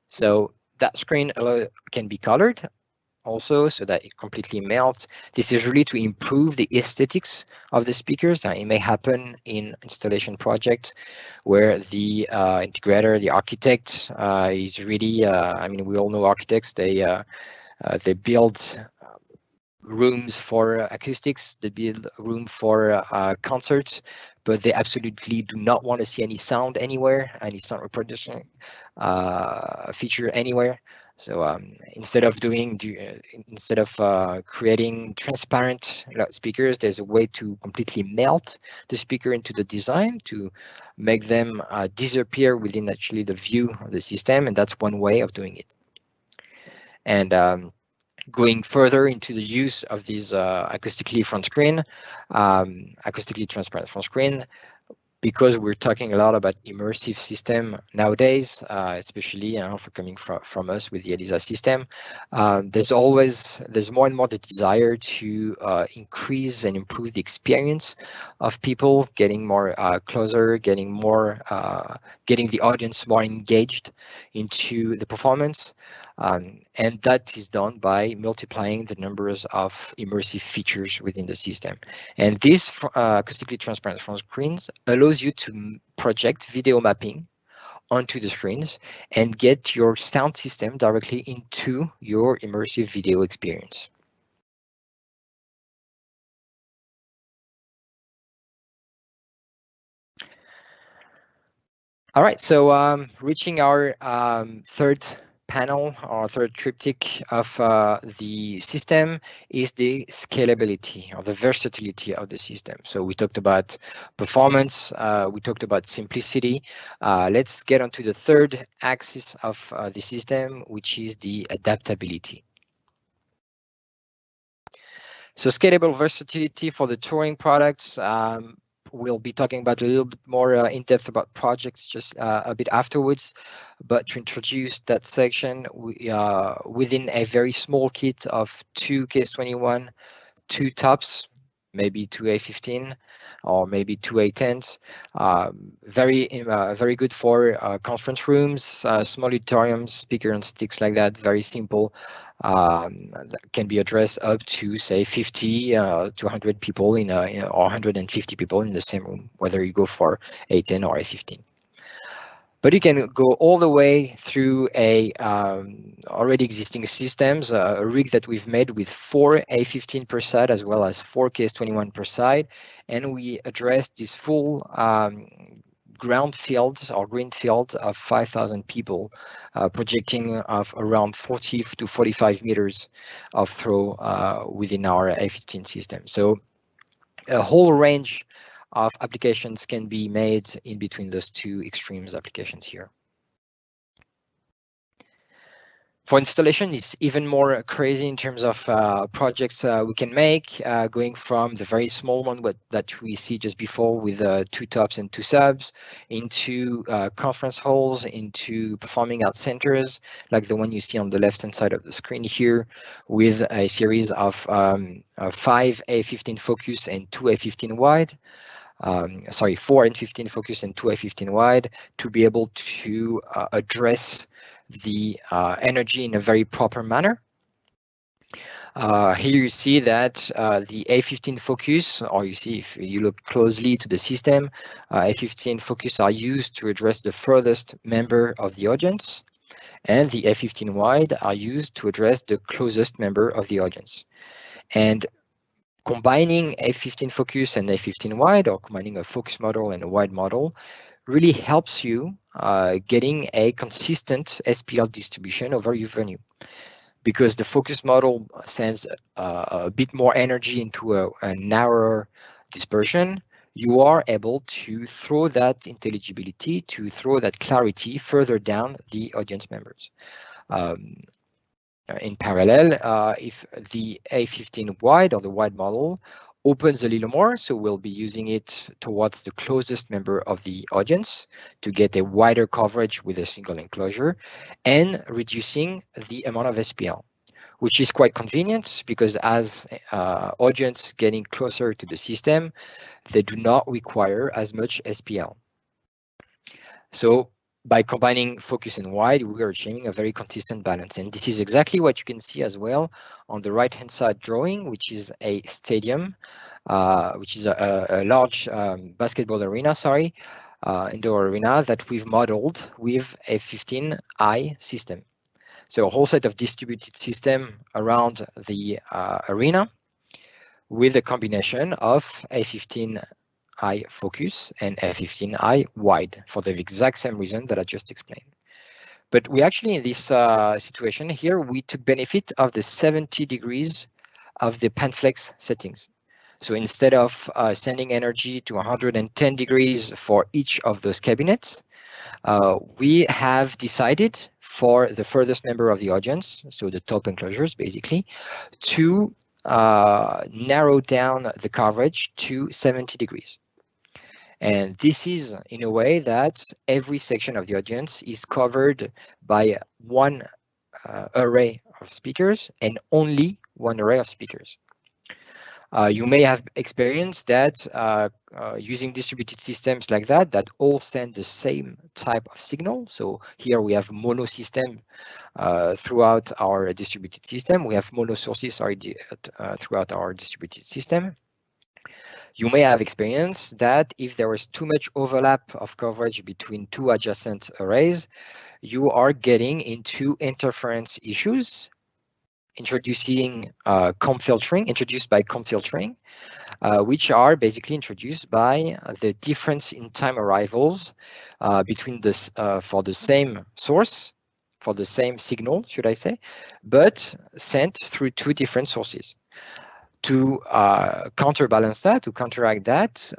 A: So that screen can be colored also, so that it completely melts. This is really to improve the aesthetics of the speakers. It may happen in installation projects where the integrator, the architect, is really, I mean, we all know architects, they build rooms for acoustics, they build room for concerts, but they absolutely do not want to see any sound anywhere, any sound reproduction feature anywhere. So instead of creating transparent loudspeakers, there's a way to completely melt the speaker into the design to make them disappear within actually the view of the system, and that's one way of doing it. And going further into the use of these acoustically transparent front screen, because we're talking a lot about immersive system nowadays, especially for coming from us with the ELISA system, there's more and more the desire to increase and improve the experience of people, getting more closer, getting the audience more engaged into the performance. And that is done by multiplying the numbers of immersive features within the system. And these acoustically transparent front screens allows you to project video mapping onto the screens and get your sound system directly into your immersive video experience. All right, so reaching our third panel or third triptych of the system is the scalability or the versatility of the system. So we talked about performance, we talked about simplicity. Let's get onto the third axis of the system, which is the adaptability. So scalable versatility for the touring products. We'll be talking about a little bit more in depth about projects just a bit afterwards. But to introduce that section, we within a very small kit of 2 Case21, 2 tops, maybe 2 A15 or maybe 2 A10s. Very good for conference rooms, small auditoriums, speaker and sticks like that. Very simple. That can be addressed up to say 50 to 100 people or 150 people in the same room, whether you go for A10 or A15. But you can go all the way through a already existing systems, a rig that we've made with 4 A15 per side as well as 4 Case21 per side, and we address this full ground field or green field of 5,000 people, projecting of around 40 to 45 meters of throw within our A15 system. So a whole range of applications can be made in between those two extremes applications here. For installation, it's even more crazy in terms of projects we can make, going from the very small one that we see just before with 2 tops and 2 subs, into conference halls, into performing arts centers, like the one you see on the left-hand side of the screen here, with a series of 5 A15 focus and 2 A15 wide. 4 and 15 focus and 2 A15 wide, to be able to address the energy in a very proper manner. Here you see that the A15 focus, or you see if you look closely to the system, A15 focus are used to address the furthest member of the audience, and the A15 wide are used to address the closest member of the audience. And combining A15 focus and A15 wide, or combining a focus model and a wide model, really helps you getting a consistent SPL distribution over your venue. Because the focus model sends a bit more energy into a narrower dispersion, you are able to throw that intelligibility, to throw that clarity further down the audience members. In parallel, if the A15 wide or the wide model opens a little more, so we'll be using it towards the closest member of the audience to get a wider coverage with a single enclosure, and reducing the amount of SPL, which is quite convenient because as audience getting closer to the system, they do not require as much SPL. So by combining focus and wide, we are achieving a very consistent balance. And this is exactly what you can see as well on the right-hand side drawing, which is a stadium, which is a large basketball arena, indoor arena that we've modeled with a 15i system. So a whole set of distributed system around the arena with a combination of a 15i focus and A15i wide for the exact same reason that I just explained. But we actually, in this situation here, we took benefit of the 70 degrees of the Panflex settings. So instead of sending energy to 110 degrees for each of those cabinets, we have decided for the furthest member of the audience, so the top enclosures basically, to narrow down the coverage to 70 degrees. And this is in a way that every section of the audience is covered by one array of speakers and only one array of speakers. You may have experienced that using distributed systems like that all send the same type of signal. So here we have mono system throughout our distributed system. We have mono sources throughout our distributed system. You may have experienced that if there is too much overlap of coverage between 2 adjacent arrays, you are getting into interference issues introducing introduced by comb filtering, which are basically introduced by the difference in time arrivals between this for the same source, for the same signal, should I say, but sent through two different sources. To counterbalance that, to counteract that,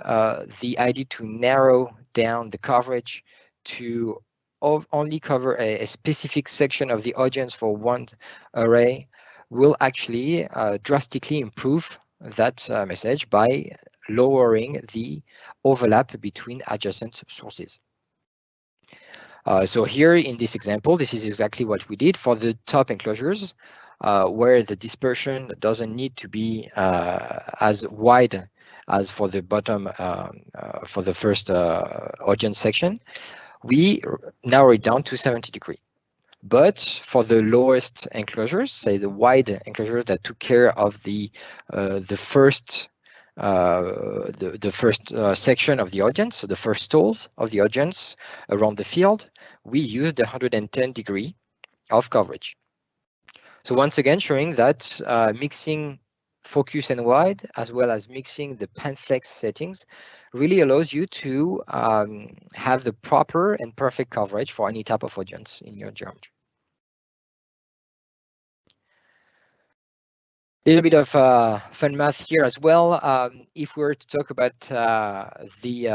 A: the idea to narrow down the coverage to only cover a specific section of the audience for one array will actually drastically improve that message by lowering the overlap between adjacent sources. So here in this example, this is exactly what we did for the top enclosures, where the dispersion doesn't need to be as wide as for the bottom, for the first audience section. We narrow it down to 70 degrees. But for the lowest enclosures, say the wide enclosures that took care of the first section of the audience, so the first stalls of the audience around the field, we used 110 degree of coverage. So once again, showing that mixing focus and wide, as well as mixing the pan-flex settings, really allows you to have the proper and perfect coverage for any type of audience in your geometry. A little bit of fun math here as well. If we were to talk about the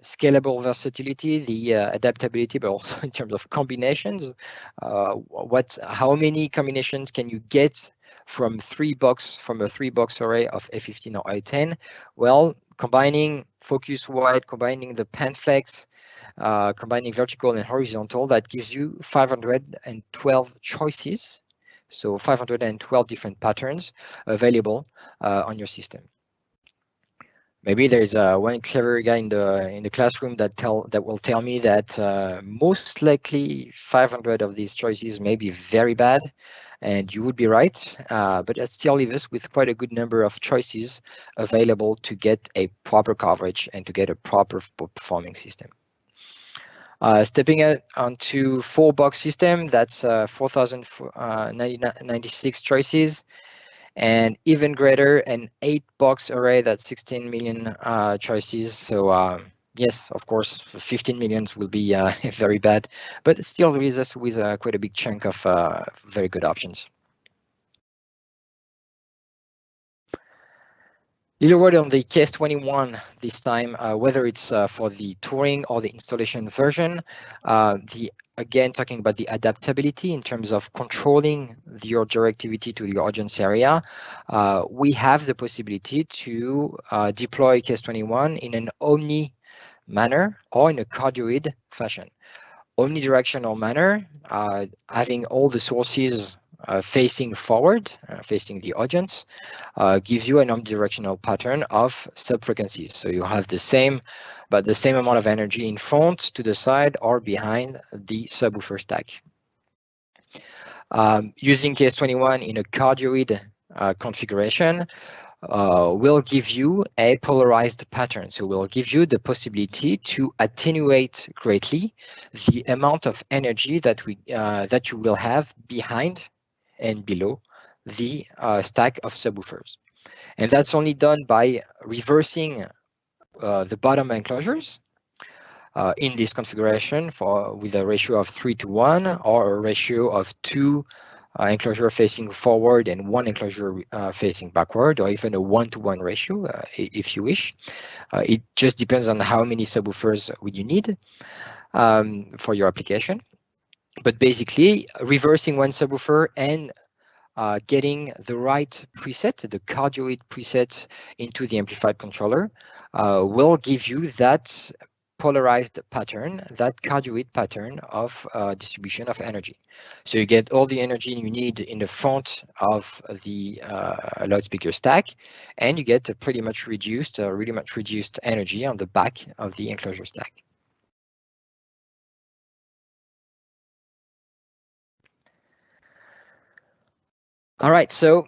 A: scalable versatility, the adaptability, but also in terms of combinations, how many combinations can you get from a 3-box array of A15 or A10? Well, combining focus wide, combining the pan-flex, combining vertical and horizontal, that gives you 512 choices. So 512 different patterns available on your system. Maybe there's one clever guy in the classroom that will tell me that most likely 500 of these choices may be very bad, and you would be right. But that still leaves us with quite a good number of choices available to get a proper coverage and to get a proper performing system. Stepping onto 4-box system, that's 4,096 choices, and even greater, an 8-box array, that's 16 million choices. So yes, of course, 15 millions will be very bad, but it still leaves us with quite a big chunk of very good options. Little word on the KS21 this time, whether it's for the touring or the installation version. Again, talking about the adaptability in terms of controlling your directivity to your audience area, we have the possibility to deploy KS21 in an Omni manner or in a Cardioid fashion. Omnidirectional manner, having all the sources facing forward, facing the audience, gives you an omnidirectional pattern of sub-frequencies. So you have the same amount of energy in front, to the side, or behind the subwoofer stack. Using KS21 in a Cardioid configuration will give you a polarized pattern. So will give you the possibility to attenuate greatly the amount of energy that you will have behind and below the stack of subwoofers. And that's only done by reversing the bottom enclosures in this configuration with a ratio of 3:1 or a ratio of 2 enclosure facing forward and 1 enclosure facing backward, or even a 1:1 ratio if you wish. It just depends on how many subwoofers would you need for your application. But basically, reversing one subwoofer and getting the right preset, the Cardioid preset, into the amplified controller will give you that polarized pattern, that Cardioid pattern of distribution of energy. So you get all the energy you need in the front of the loudspeaker stack, and you get a pretty much reduced energy on the back of the enclosure stack. All right, so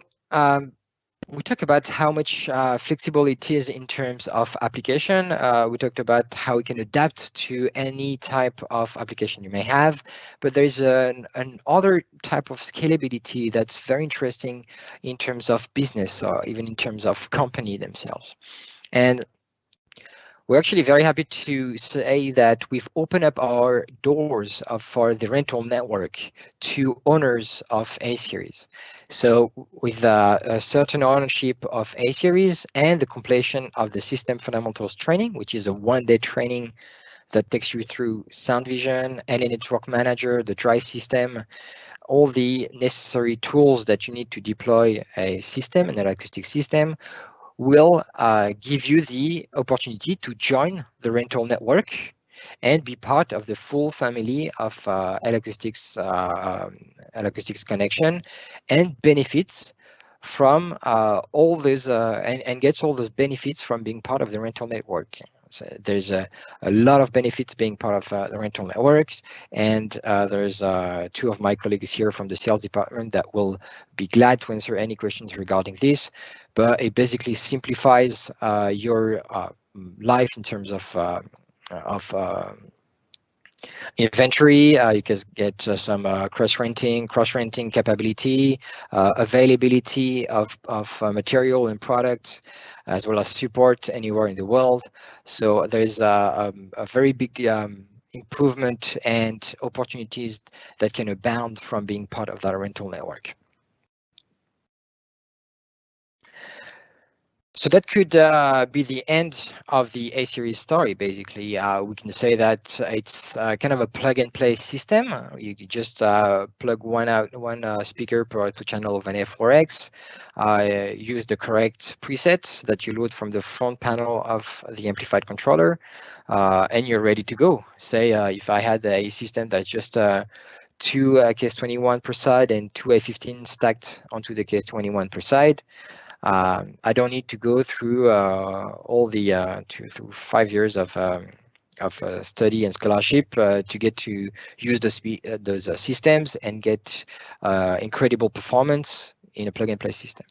A: we talked about how much flexible it is in terms of application. We talked about how we can adapt to any type of application you may have, but there's an other type of scalability that's very interesting in terms of business or even in terms of company themselves. And we're actually very happy to say that we've opened up our doors for the rental network to owners of A-Series. So with a certain ownership of A-Series and the completion of the system fundamentals training, which is a one-day training that takes you through sound vision, LA Network Manager, the drive system, all the necessary tools that you need to deploy a system, an L-Acoustic system, will give you the opportunity to join the rental network and be part of the full family of L-Acoustics connection and benefits from all those and gets all those benefits from being part of the rental network. So there's a lot of benefits being part of the rental networks, and there's two of my colleagues here from the sales department that will be glad to answer any questions regarding this. But it basically simplifies your life in terms of inventory. You can get some cross-renting capability, availability of material and products, as well as support anywhere in the world. So there's a very big improvement and opportunities that can abound from being part of that rental network. So that could be the end of the A-Series story, basically. We can say that it's kind of a plug-and-play system. You just plug one speaker per output channel of an F4X, use the correct presets that you load from the front panel of the amplified controller, and you're ready to go. Say if I had a system that's just two KS21 per side and two A15 stacked onto the KS21 per side, I don't need to go through all the through 5 years of study and scholarship to get to use those systems and get incredible performance in a plug-and-play system.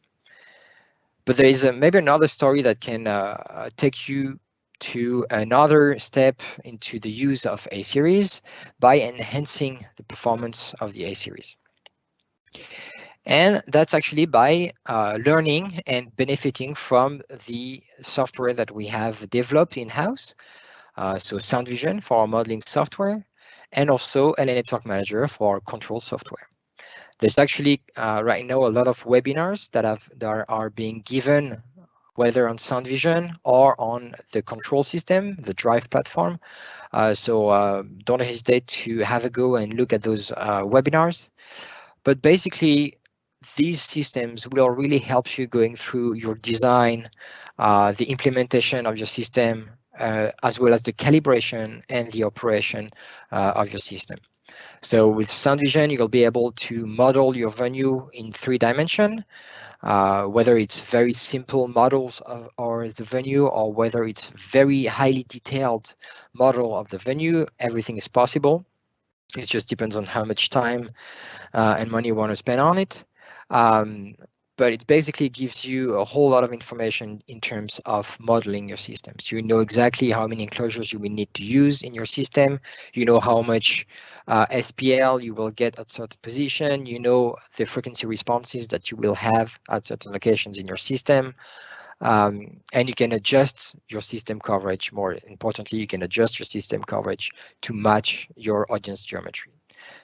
A: But there is maybe another story that can take you to another step into the use of A-Series by enhancing the performance of the A-Series. And that's actually by learning and benefiting from the software that we have developed in-house. So Sound Vision for our modeling software, and also LA Network Manager for control software. There's actually right now a lot of webinars that are being given, whether on Sound Vision or on the control system, the drive platform. So don't hesitate to have a go and look at those webinars. But basically, these systems will really help you going through your design, the implementation of your system, as well as the calibration and the operation of your system. So with Sound Vision, you'll be able to model your venue in 3 dimensions, whether it's very simple models or the venue, or whether it's very highly detailed model of the venue. Everything is possible. It just depends on how much time and money you want to spend on it. But it basically gives you a whole lot of information in terms of modeling your systems. You know exactly how many enclosures you will need to use in your system. You know how much SPL you will get at certain position. You know the frequency responses that you will have at certain locations in your system. And you can adjust your system coverage. More importantly, you can adjust your system coverage to match your audience geometry.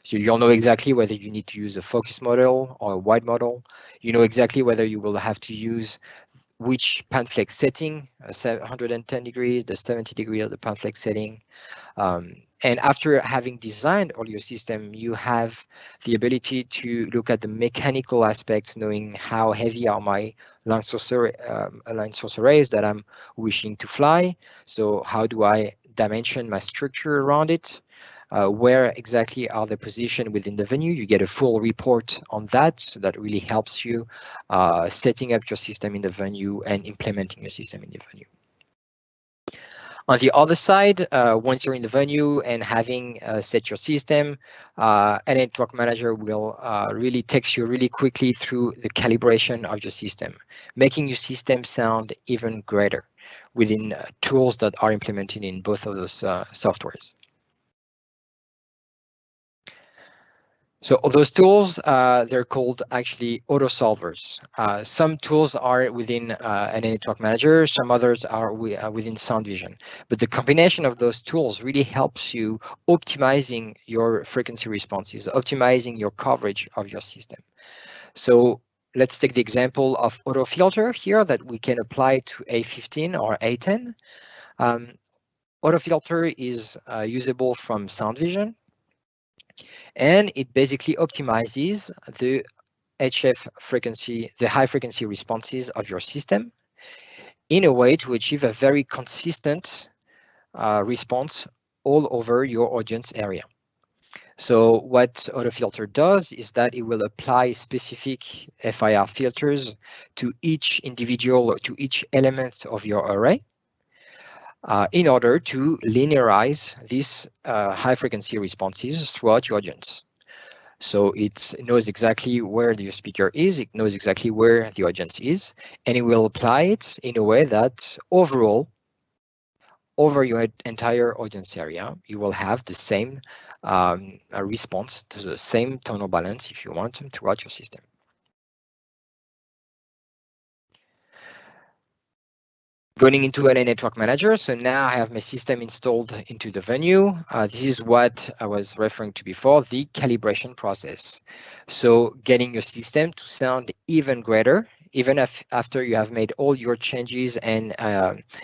A: So you'll know exactly whether you need to use a focus model or a wide model. You know exactly whether you will have to use which panflex setting, 110 degrees, the 70 degree of the panflex setting. And after having designed all your system, you have the ability to look at the mechanical aspects, knowing how heavy are my line source arrays that I'm wishing to fly. So how do I dimension my structure around it? Where exactly are the position within the venue? You get a full report on that. So that really helps you setting up your system in the venue and implementing your system in the venue. On the other side, once you're in the venue and having set your system, a network manager will really takes you really quickly through the calibration of your system, making your system sound even greater within tools that are implemented in both of those softwares. So those tools, they're called actually auto solvers. Some tools are within an network manager, some others are within SoundVision. But the combination of those tools really helps you optimizing your frequency responses, optimizing your coverage of your system. So let's take the example of Autofilter here that we can apply to A15 or A10. Autofilter is usable from SoundVision, and it basically optimizes the HF frequency, the high frequency responses of your system in a way to achieve a very consistent response all over your audience area. So what Autofilter does is that it will apply specific FIR filters to each individual, to each element of your array in order to linearize these high frequency responses throughout your audience. So it knows exactly where the speaker is, it knows exactly where the audience is, and it will apply it in a way that overall, over your entire audience area, you will have the same response to the same tonal balance, if you want, throughout your system. Going into LA Network Manager, so now I have my system installed into the venue. This is what I was referring to before, the calibration process. So getting your system to sound even greater, even if after you have made all your changes and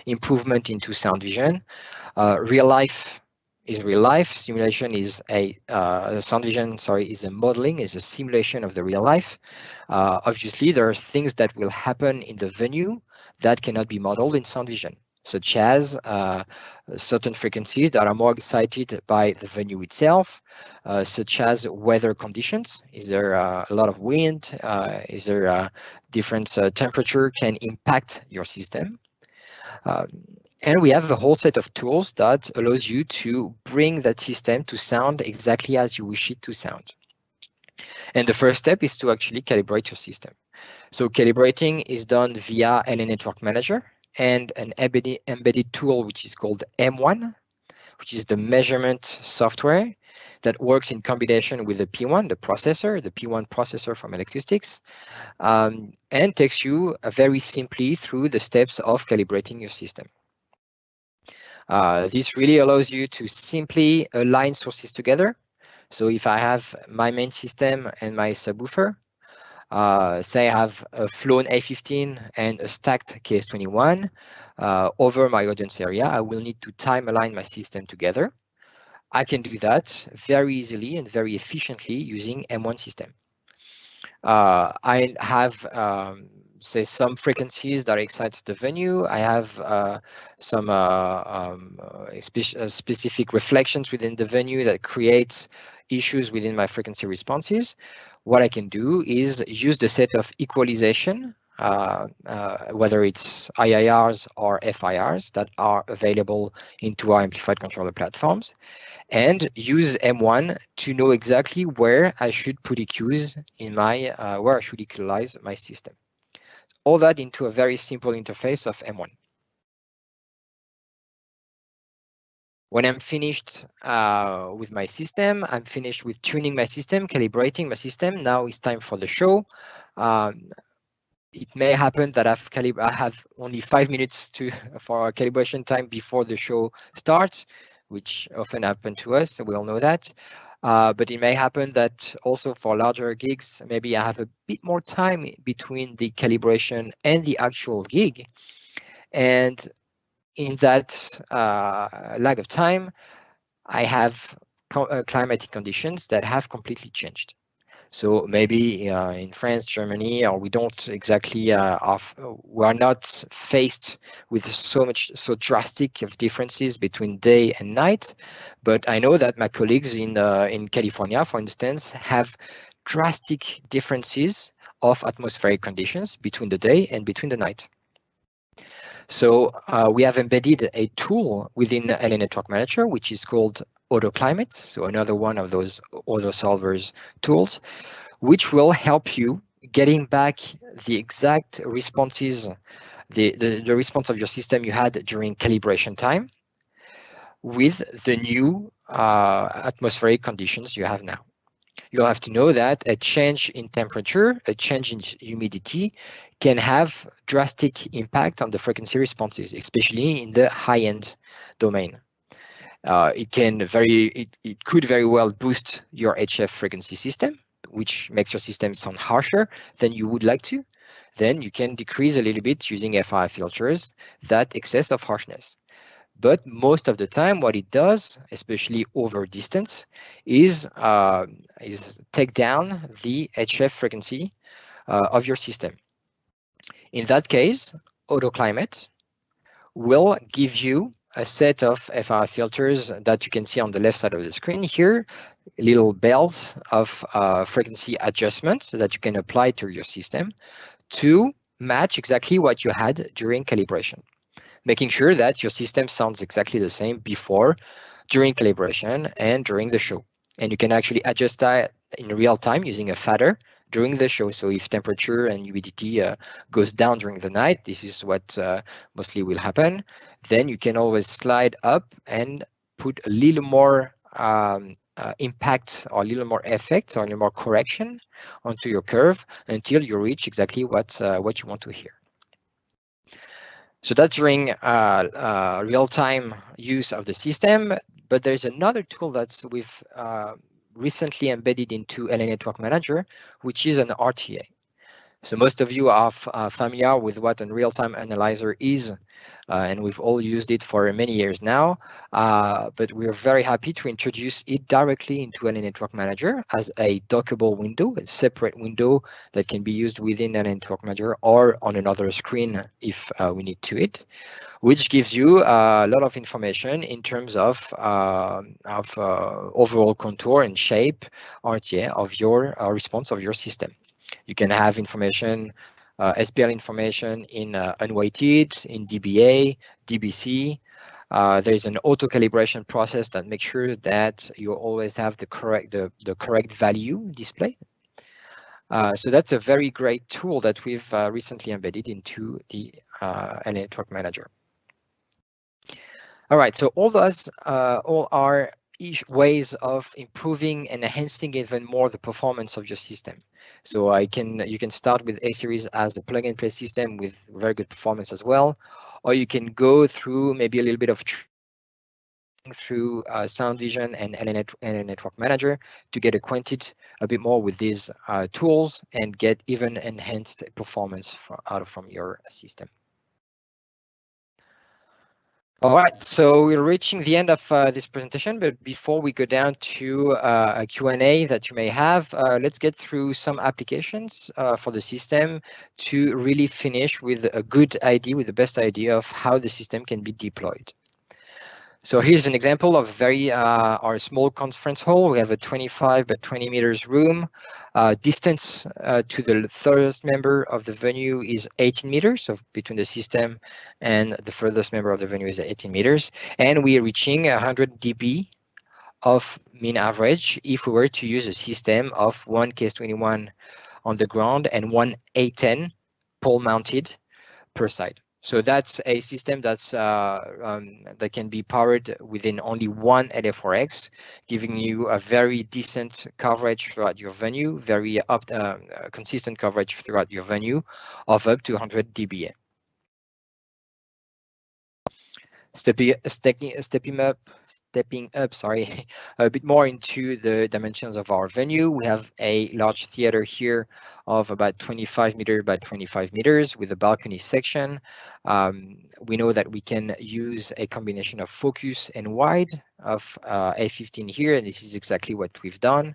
A: improvement into SoundVision. Real life is real life. Simulation is SoundVision, is a modeling, is a simulation of the real life. Obviously, there are things that will happen in the venue that cannot be modeled in SoundVision, such as certain frequencies that are more excited by the venue itself, such as weather conditions. Is there a lot of wind? Is there a different temperature can impact your system? And we have a whole set of tools that allows you to bring that system to sound exactly as you wish it to sound. And the first step is to actually calibrate your system. So calibrating is done via LA Network Manager and an embedded tool which is called M1, which is the measurement software that works in combination with the P1, the P1 processor from L-Acoustics, and takes you very simply through the steps of calibrating your system. This really allows you to simply align sources together. So if I have my main system and my subwoofer, say I have a flown A15 and a stacked KS21 over my audience area, I will need to time align my system together. I can do that very easily and very efficiently using M1 system. I have say some frequencies that excite the venue. I have some specific reflections within the venue that creates issues within my frequency responses. What I can do is use the set of equalization, whether it's IIRs or FIRs that are available into our amplified controller platforms, and use M1 to know exactly where I should put EQs in my, where I should equalize my system. All that into a very simple interface of M1. When I'm finished with my system, I'm finished with tuning my system, calibrating my system. Now it's time for the show. It may happen that I have only 5 minutes for calibration time before the show starts, which often happens to us, so we all know that. But it may happen that also for larger gigs, maybe I have a bit more time between the calibration and the actual gig. And in that lag of time, I have climatic conditions that have completely changed. So maybe in France, Germany, or we don't exactly we are not faced with so drastic of differences between day and night. But I know that my colleagues in California, for instance, have drastic differences of atmospheric conditions between the day and between the night. So we have embedded a tool within LA Network Manager, which is called AutoClimate. So another one of those auto solvers tools, which will help you getting back the exact responses, the response of your system you had during calibration time with the new atmospheric conditions you have now. You'll have to know that a change in temperature, a change in humidity can have drastic impact on the frequency responses, especially in the high-end domain. It could very well boost your HF frequency system, which makes your system sound harsher than you would like to. Then you can decrease a little bit using FI filters that excess of harshness. But most of the time, what it does, especially over distance, is take down the HF frequency of your system. In that case, AutoClimate will give you a set of FI filters that you can see on the left side of the screen here, little bells of frequency adjustment that you can apply to your system to match exactly what you had during calibration, making sure that your system sounds exactly the same before, during calibration, and during the show. And you can actually adjust that in real time using a fader during the show. So if temperature and humidity goes down during the night, this is what mostly will happen, then you can always slide up and put a little more impact or a little more effect or a little more correction onto your curve until you reach exactly what you want to hear. So that's during real-time use of the system, but there's another tool that's we've recently embedded into LA Network Manager, which is an RTA. So most of you are familiar with what a real-time analyzer is, and we've all used it for many years now, but we're very happy to introduce it directly into LA Network Manager as a dockable window, a separate window that can be used within LA Network Manager or on another screen if we need to it, which gives you a lot of information in terms of overall contour and shape, RTA, of your response of your system. You can have information, SPL information in unweighted, in dBA, dBc. There's an auto calibration process that makes sure that you always have the correct value displayed. So that's a very great tool that we've recently embedded into the LA Network Manager. All right, so all are ways of improving and enhancing even more the performance of your system. So you can start with A-Series as a plug-and-play system with very good performance as well, or you can go through maybe a little bit of through Sound Vision and LA Network Manager to get acquainted a bit more with these tools and get even enhanced performance from your system. All right, so we're reaching the end of this presentation, but before we go down to a Q&A that you may have, let's get through some applications for the system to really finish with a good idea, with the best idea of how the system can be deployed. So here's an example of our small conference hall. We have a 25 by 20 meters room. Distance to the furthest member of the venue is 18 meters. So between the system and the furthest member of the venue is 18 meters. And we are reaching 100 dB of mean average if we were to use a system of one KS21 on the ground and one A10 pole mounted per side. So that's a system that's that can be powered within only one LA4X, giving you a very decent coverage throughout your venue, very consistent coverage throughout your venue of up to 100 dBA. Stepping up, sorry, a bit more into the dimensions of our venue. We have a large theater here of about 25 meters by 25 meters with a balcony section. We know that we can use a combination of focus and wide of A15 here, and this is exactly what we've done.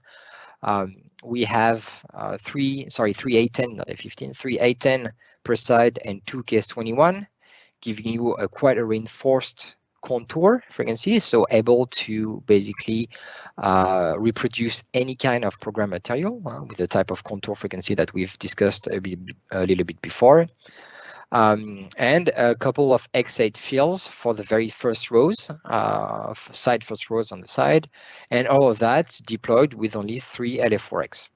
A: We have three A10, not A15, three A10 per side and two KS21, giving you quite a reinforced contour frequency, so able to basically reproduce any kind of program material with the type of contour frequency that we've discussed a little bit before. and a couple of X8 fields for the very first rows, first rows on the side, and all of that deployed with only 3 LA4X.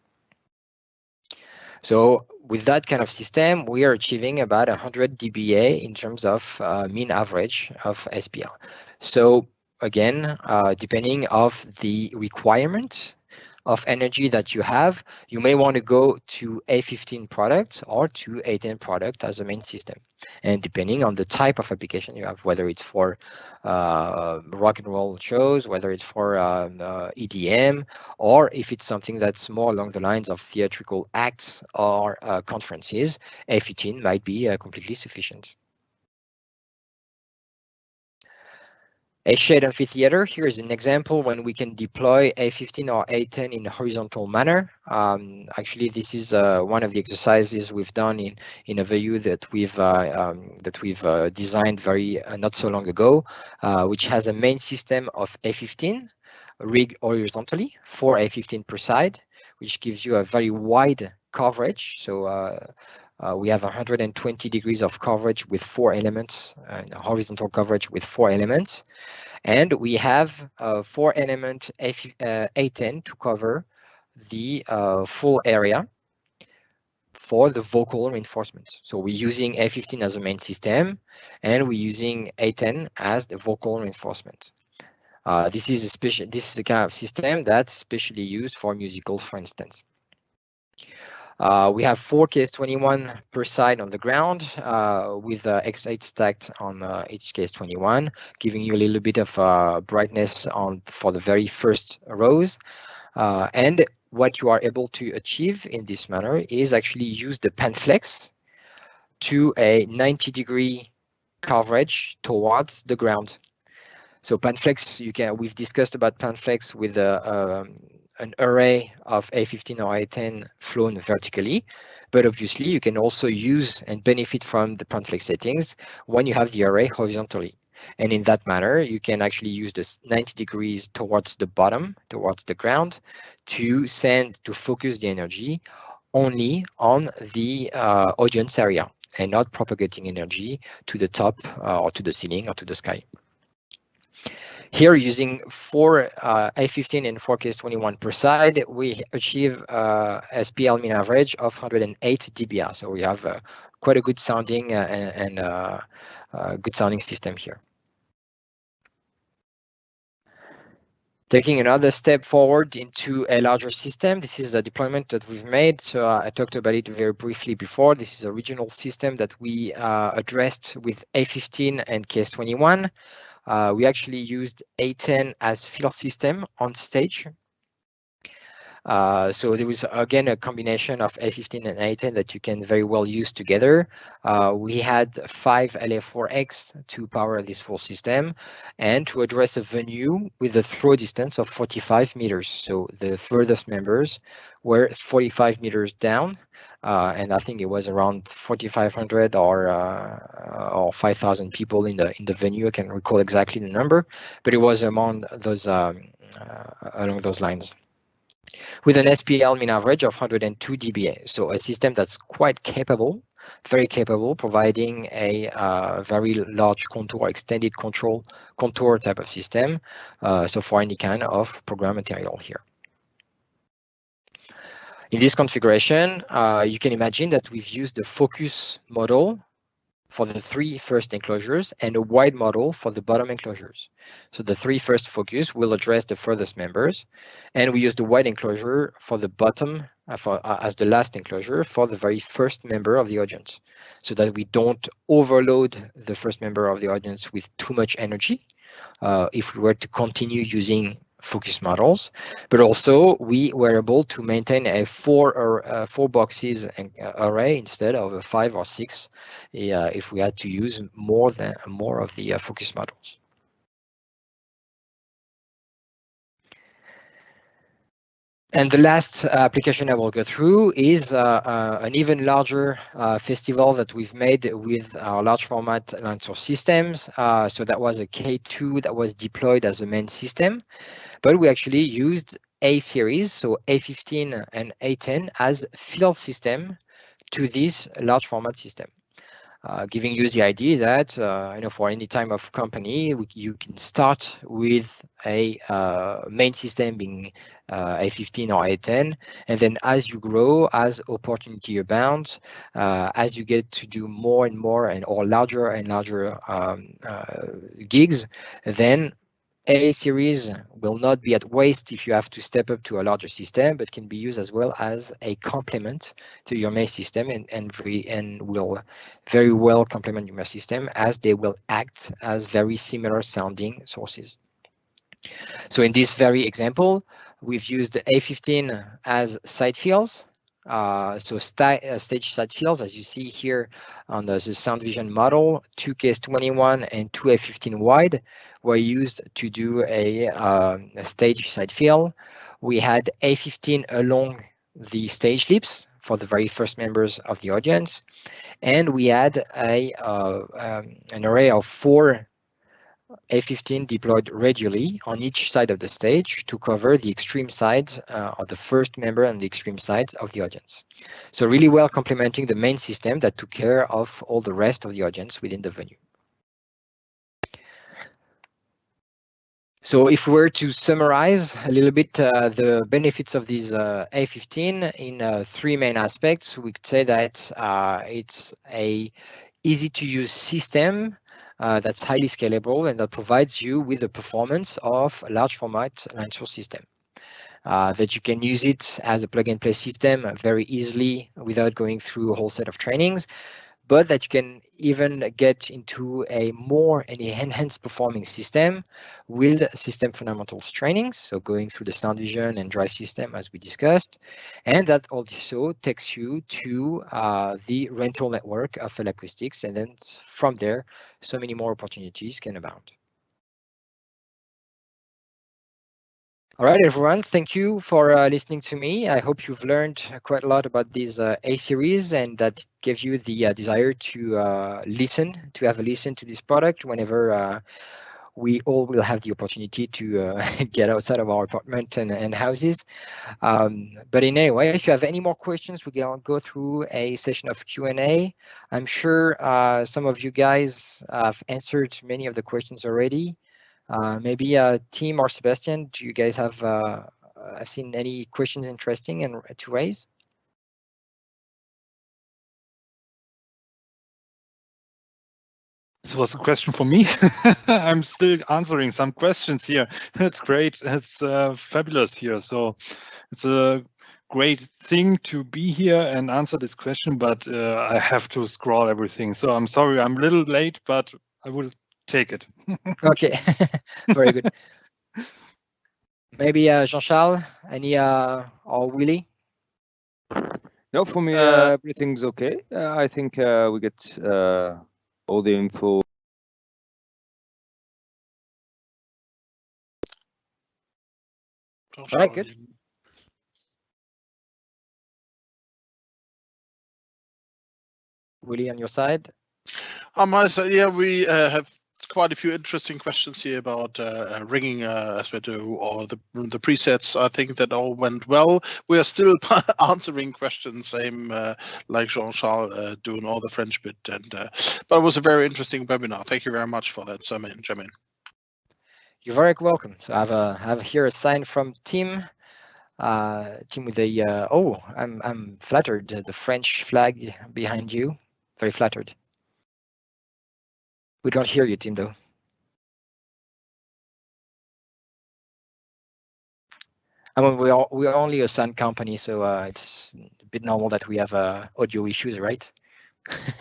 A: So with that kind of system, we are achieving about 100 dBA in terms of mean average of SPL. So again, depending of the requirement of energy that you have, you may want to go to A15 product or to A10 product as a main system. And depending on the type of application you have, whether it's for rock and roll shows, whether it's for EDM, or if it's something that's more along the lines of theatrical acts or conferences, A15 might be completely sufficient. A shade amphitheater, here is an example when we can deploy A15 or A10 in a horizontal manner. Actually, this is one of the exercises we've done in a VU that we've designed very not so long ago, which has a main system of A15 rigged horizontally, 4 A15 per side, which gives you a very wide coverage. So we have 120 degrees of coverage with 4 elements, horizontal coverage with 4 elements. And we have 4 element A10 to cover the full area for the vocal reinforcement. So we're using A15 as a main system, and we're using A10 as the vocal reinforcement. This is the kind of system that's specially used for musicals, for instance. We have 4 KS21 per side on the ground with X8 stacked on each KS21, giving you a little bit of brightness for the very first rows. And what you are able to achieve in this manner is actually use the PanFlex to a 90-degree coverage towards the ground. So PanFlex, we've discussed about PanFlex with an array of A15 or A10 flown vertically, but obviously you can also use and benefit from the PanFlex settings when you have the array horizontally. And in that manner, you can actually use this 90 degrees towards the bottom, towards the ground, to focus the energy only on the audience area and not propagating energy to the top or to the ceiling or to the sky. Here, using 4 A15 and 4 KS21 per side, we achieve SPL mean average of 108 dBA. So we have quite a good sounding and good sounding system here. Taking another step forward into a larger system, this is a deployment that we've made. So I talked about it very briefly before. This is a regional system that we addressed with A15 and KS21. We actually used A10 as field system on stage. So there was, again, a combination of A15 and A10 that you can very well use together. We had 5 LA4X to power this full system and to address a venue with a throw distance of 45 meters. So the furthest members were 45 meters down. And I think it was around 4,500 or 5,000 people in the venue. I can't recall exactly the number, but it was among those along those lines, with an SPL mean average of 102 dBA. So a system that's quite capable, very capable, providing a very large contour, extended contour type of system. So for any kind of program material here. In this configuration, you can imagine that we've used the focus model for the 3 first enclosures and a wide model for the bottom enclosures. So the 3 first focus will address the furthest members, and we use the wide enclosure for the bottom as the last enclosure for the very first member of the audience, so that we don't overload the first member of the audience with too much energy if we were to continue using focus models, but also we were able to maintain a 4 boxes array instead of a 5 or 6 if we had to use more of the focus models. And the last application I will go through is an even larger festival that we've made with our large format line source systems. So that was a K2 that was deployed as a main system, but we actually used A series, so A15 and A10 as field system to this large format system. giving you the idea that for any type of company, you can start with a main system being A15 or A10, and then as you grow, as opportunity abounds, as you get to do more and more or larger and larger gigs, then A series will not be at waste if you have to step up to a larger system, but can be used as well as a complement to your main system and will very well complement your main system, as they will act as very similar sounding sources. So in this very example, we've used A15 as side fields. Stage side fields, as you see here on the Sound Vision model, 2K21 and 2A15 wide were used to do a stage side field. We had A15 along the stage lips for the very first members of the audience, and we had an array of 4 A15 deployed radially on each side of the stage to cover the extreme sides of the first member and the extreme sides of the audience. So really well complementing the main system that took care of all the rest of the audience within the venue. So if we were to summarize a little bit the benefits of these A15 in 3 main aspects, we could say that it's a easy to use system that's highly scalable and that provides you with the performance of a large format line source system. That you can use it as a plug and play system very easily without going through a whole set of trainings, but that you can even get into a more enhanced performing system with system fundamentals trainings, so going through the sound vision and drive system as we discussed, and that also takes you to the rental network of L-Acoustics, and then from there, so many more opportunities can abound. All right, everyone, thank you for listening to me. I hope you've learned quite a lot about this A series, and that gives you the desire to have a listen to this product whenever we all will have the opportunity to get outside of our apartment and houses. But in any way, if you have any more questions, we can go through a session of Q&A. I'm sure some of you guys have answered many of the questions already. Maybe Tim or Sebastian, do you guys have seen any questions interesting and to raise?
D: This was a question for me. I'm still answering some questions here. That's great. It's fabulous here. So it's a great thing to be here and answer this question, but I have to scroll everything. So I'm sorry, I'm a little late, but I will take it.
A: Okay, very good. Maybe Jean-Charles, any or Willy?
C: No, for me, everything's okay. I think we get all the info.
A: All right, good. Willy, on your side?
B: On my side, yeah, we have quite a few interesting questions here about ringing as we do, or the presets. I think that all went well. We are still answering questions, same like Jean-Charles doing all the French bit. And but it was a very interesting webinar. Thank you very much for that, Germain.
A: You're very welcome. So I have here a sign from Tim. Tim with a oh, I'm flattered. The French flag behind you. Very flattered. We don't hear you, Tim, though. I mean, we're only a sound company, so it's a bit normal that we have audio issues, right?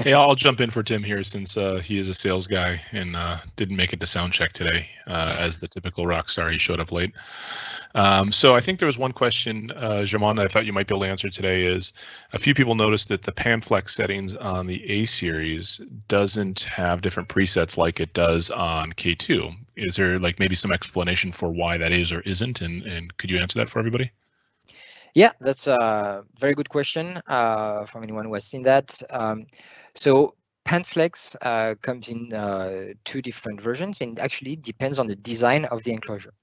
E: Hey, I'll jump in for Tim here, since he is a sales guy and didn't make it to sound check today. As the typical rock star, he showed up late. So I think there was one question, Germain, that I thought you might be able to answer today. Is a few people noticed that the PanFlex settings on the A series doesn't have different presets like it does on K2. Is there like maybe some explanation for why that is or isn't? And could you answer that for everybody?
A: Yeah, that's a very good question from anyone who has seen that. So PanFlex comes in 2 different versions, and actually depends on the design of the enclosure.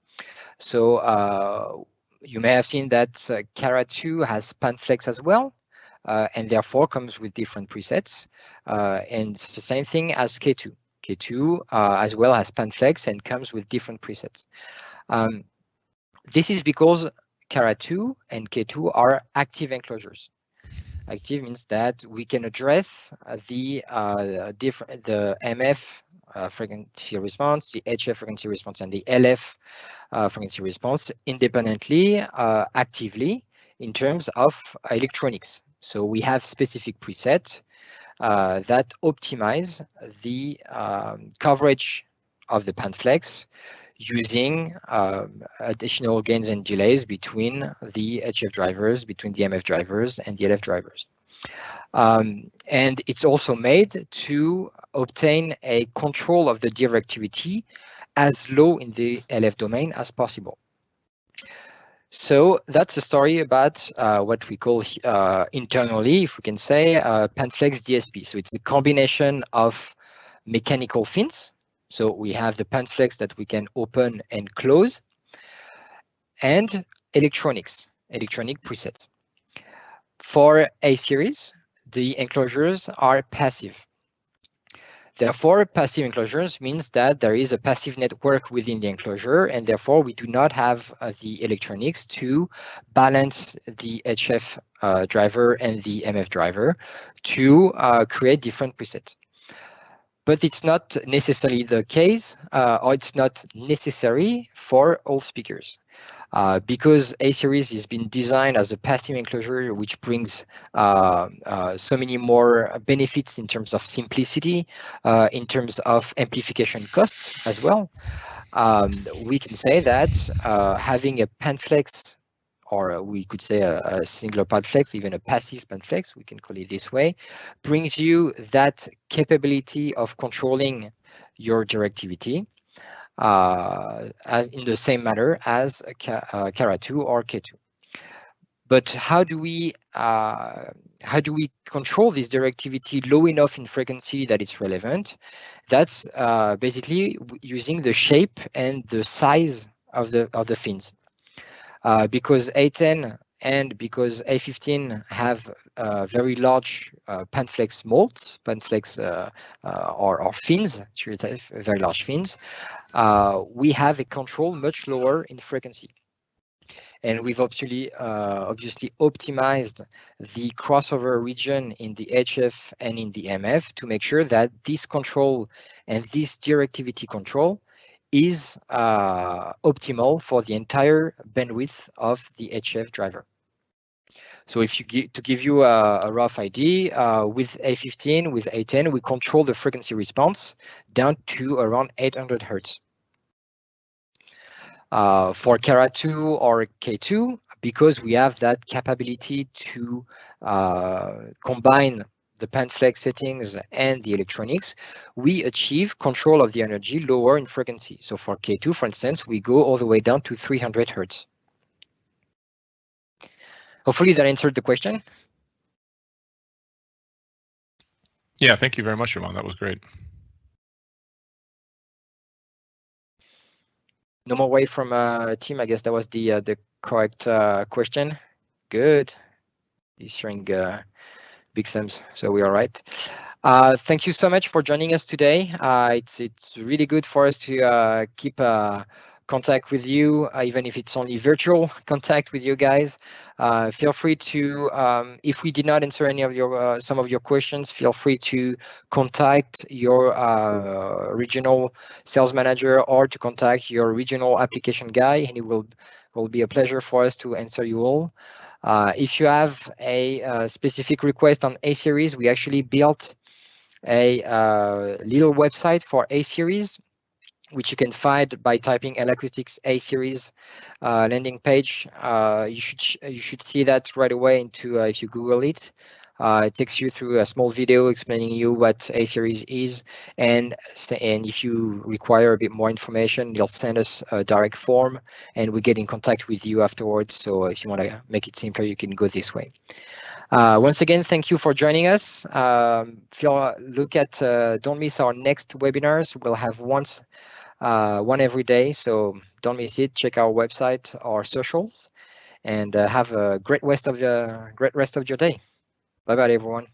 A: So you may have seen that Cara 2 has PanFlex as well, and therefore comes with different presets. And it's the same thing as K2. K2 as well as PanFlex and comes with different presets. This is because Cara 2 and K2 are active enclosures. Active means that we can address the MF frequency response, the HF frequency response, and the LF frequency response independently, actively in terms of electronics. So we have specific presets that optimize the coverage of the PanFlex using additional gains and delays between the HF drivers, between the MF drivers and the LF drivers. And it's also made to obtain a control of the directivity as low in the LF domain as possible. So that's a story about what we call internally, if we can say, PanFlex DSP. So it's a combination of mechanical fins. So we have the PanFlex that we can open and close, and electronic presets. For A series, the enclosures are passive. Therefore, passive enclosures means that there is a passive network within the enclosure, and therefore we do not have the electronics to balance the HF driver and the MF driver to create different presets. But it's not necessarily the case, or it's not necessary for all speakers. Because A-series has been designed as a passive enclosure, which brings so many more benefits in terms of simplicity, in terms of amplification costs as well. We can say that having a PanFlex, or we could say a singular PanFlex, even a passive PanFlex, we can call it this way, brings you that capability of controlling your directivity as in the same manner as Cara 2 or K2. But how do we control this directivity low enough in frequency that it's relevant? That's basically using the shape and the size of the fins. Because A10 and because A15 have very large PanFlex molds, PanFlex or fins, very large fins, we have a control much lower in frequency. And we've obviously optimized the crossover region in the HF and in the MF to make sure that this control and this directivity control is optimal for the entire bandwidth of the HF driver. So if you to give you a rough idea, with A15, with A10, we control the frequency response down to around 800 Hertz. For Cara 2 or K2, because we have that capability to combine the PanFlex settings and the electronics, we achieve control of the energy lower in frequency. So for K2, for instance, we go all the way down to 300 Hertz. Hopefully that answered the question.
E: Yeah, thank you very much, Germain. That was great.
A: No more way from team. I guess that was the correct question. Good. He's showing big thumbs, so we're all right. Thank you so much for joining us today. It's really good for us to keep contact with you, even if it's only virtual contact with you guys. Feel free to, if we did not answer any of your some of your questions, feel free to contact your regional sales manager or to contact your regional application guy, and it will be a pleasure for us to answer you all. If you have a specific request on A-series, we actually built a little website for A-series, which you can find by typing L-Acoustics A-series landing page. You should see that right away into if you Google it. It takes you through a small video explaining you what A-series is, and if you require a bit more information, you'll send us a direct form, and we get in contact with you afterwards. So if you want to make it simpler, you can go this way. Once again, thank you for joining us. Don't miss our next webinars. We'll have one every day, so don't miss it. Check our website, our socials, and have a great rest of your day. Bye-bye, everyone.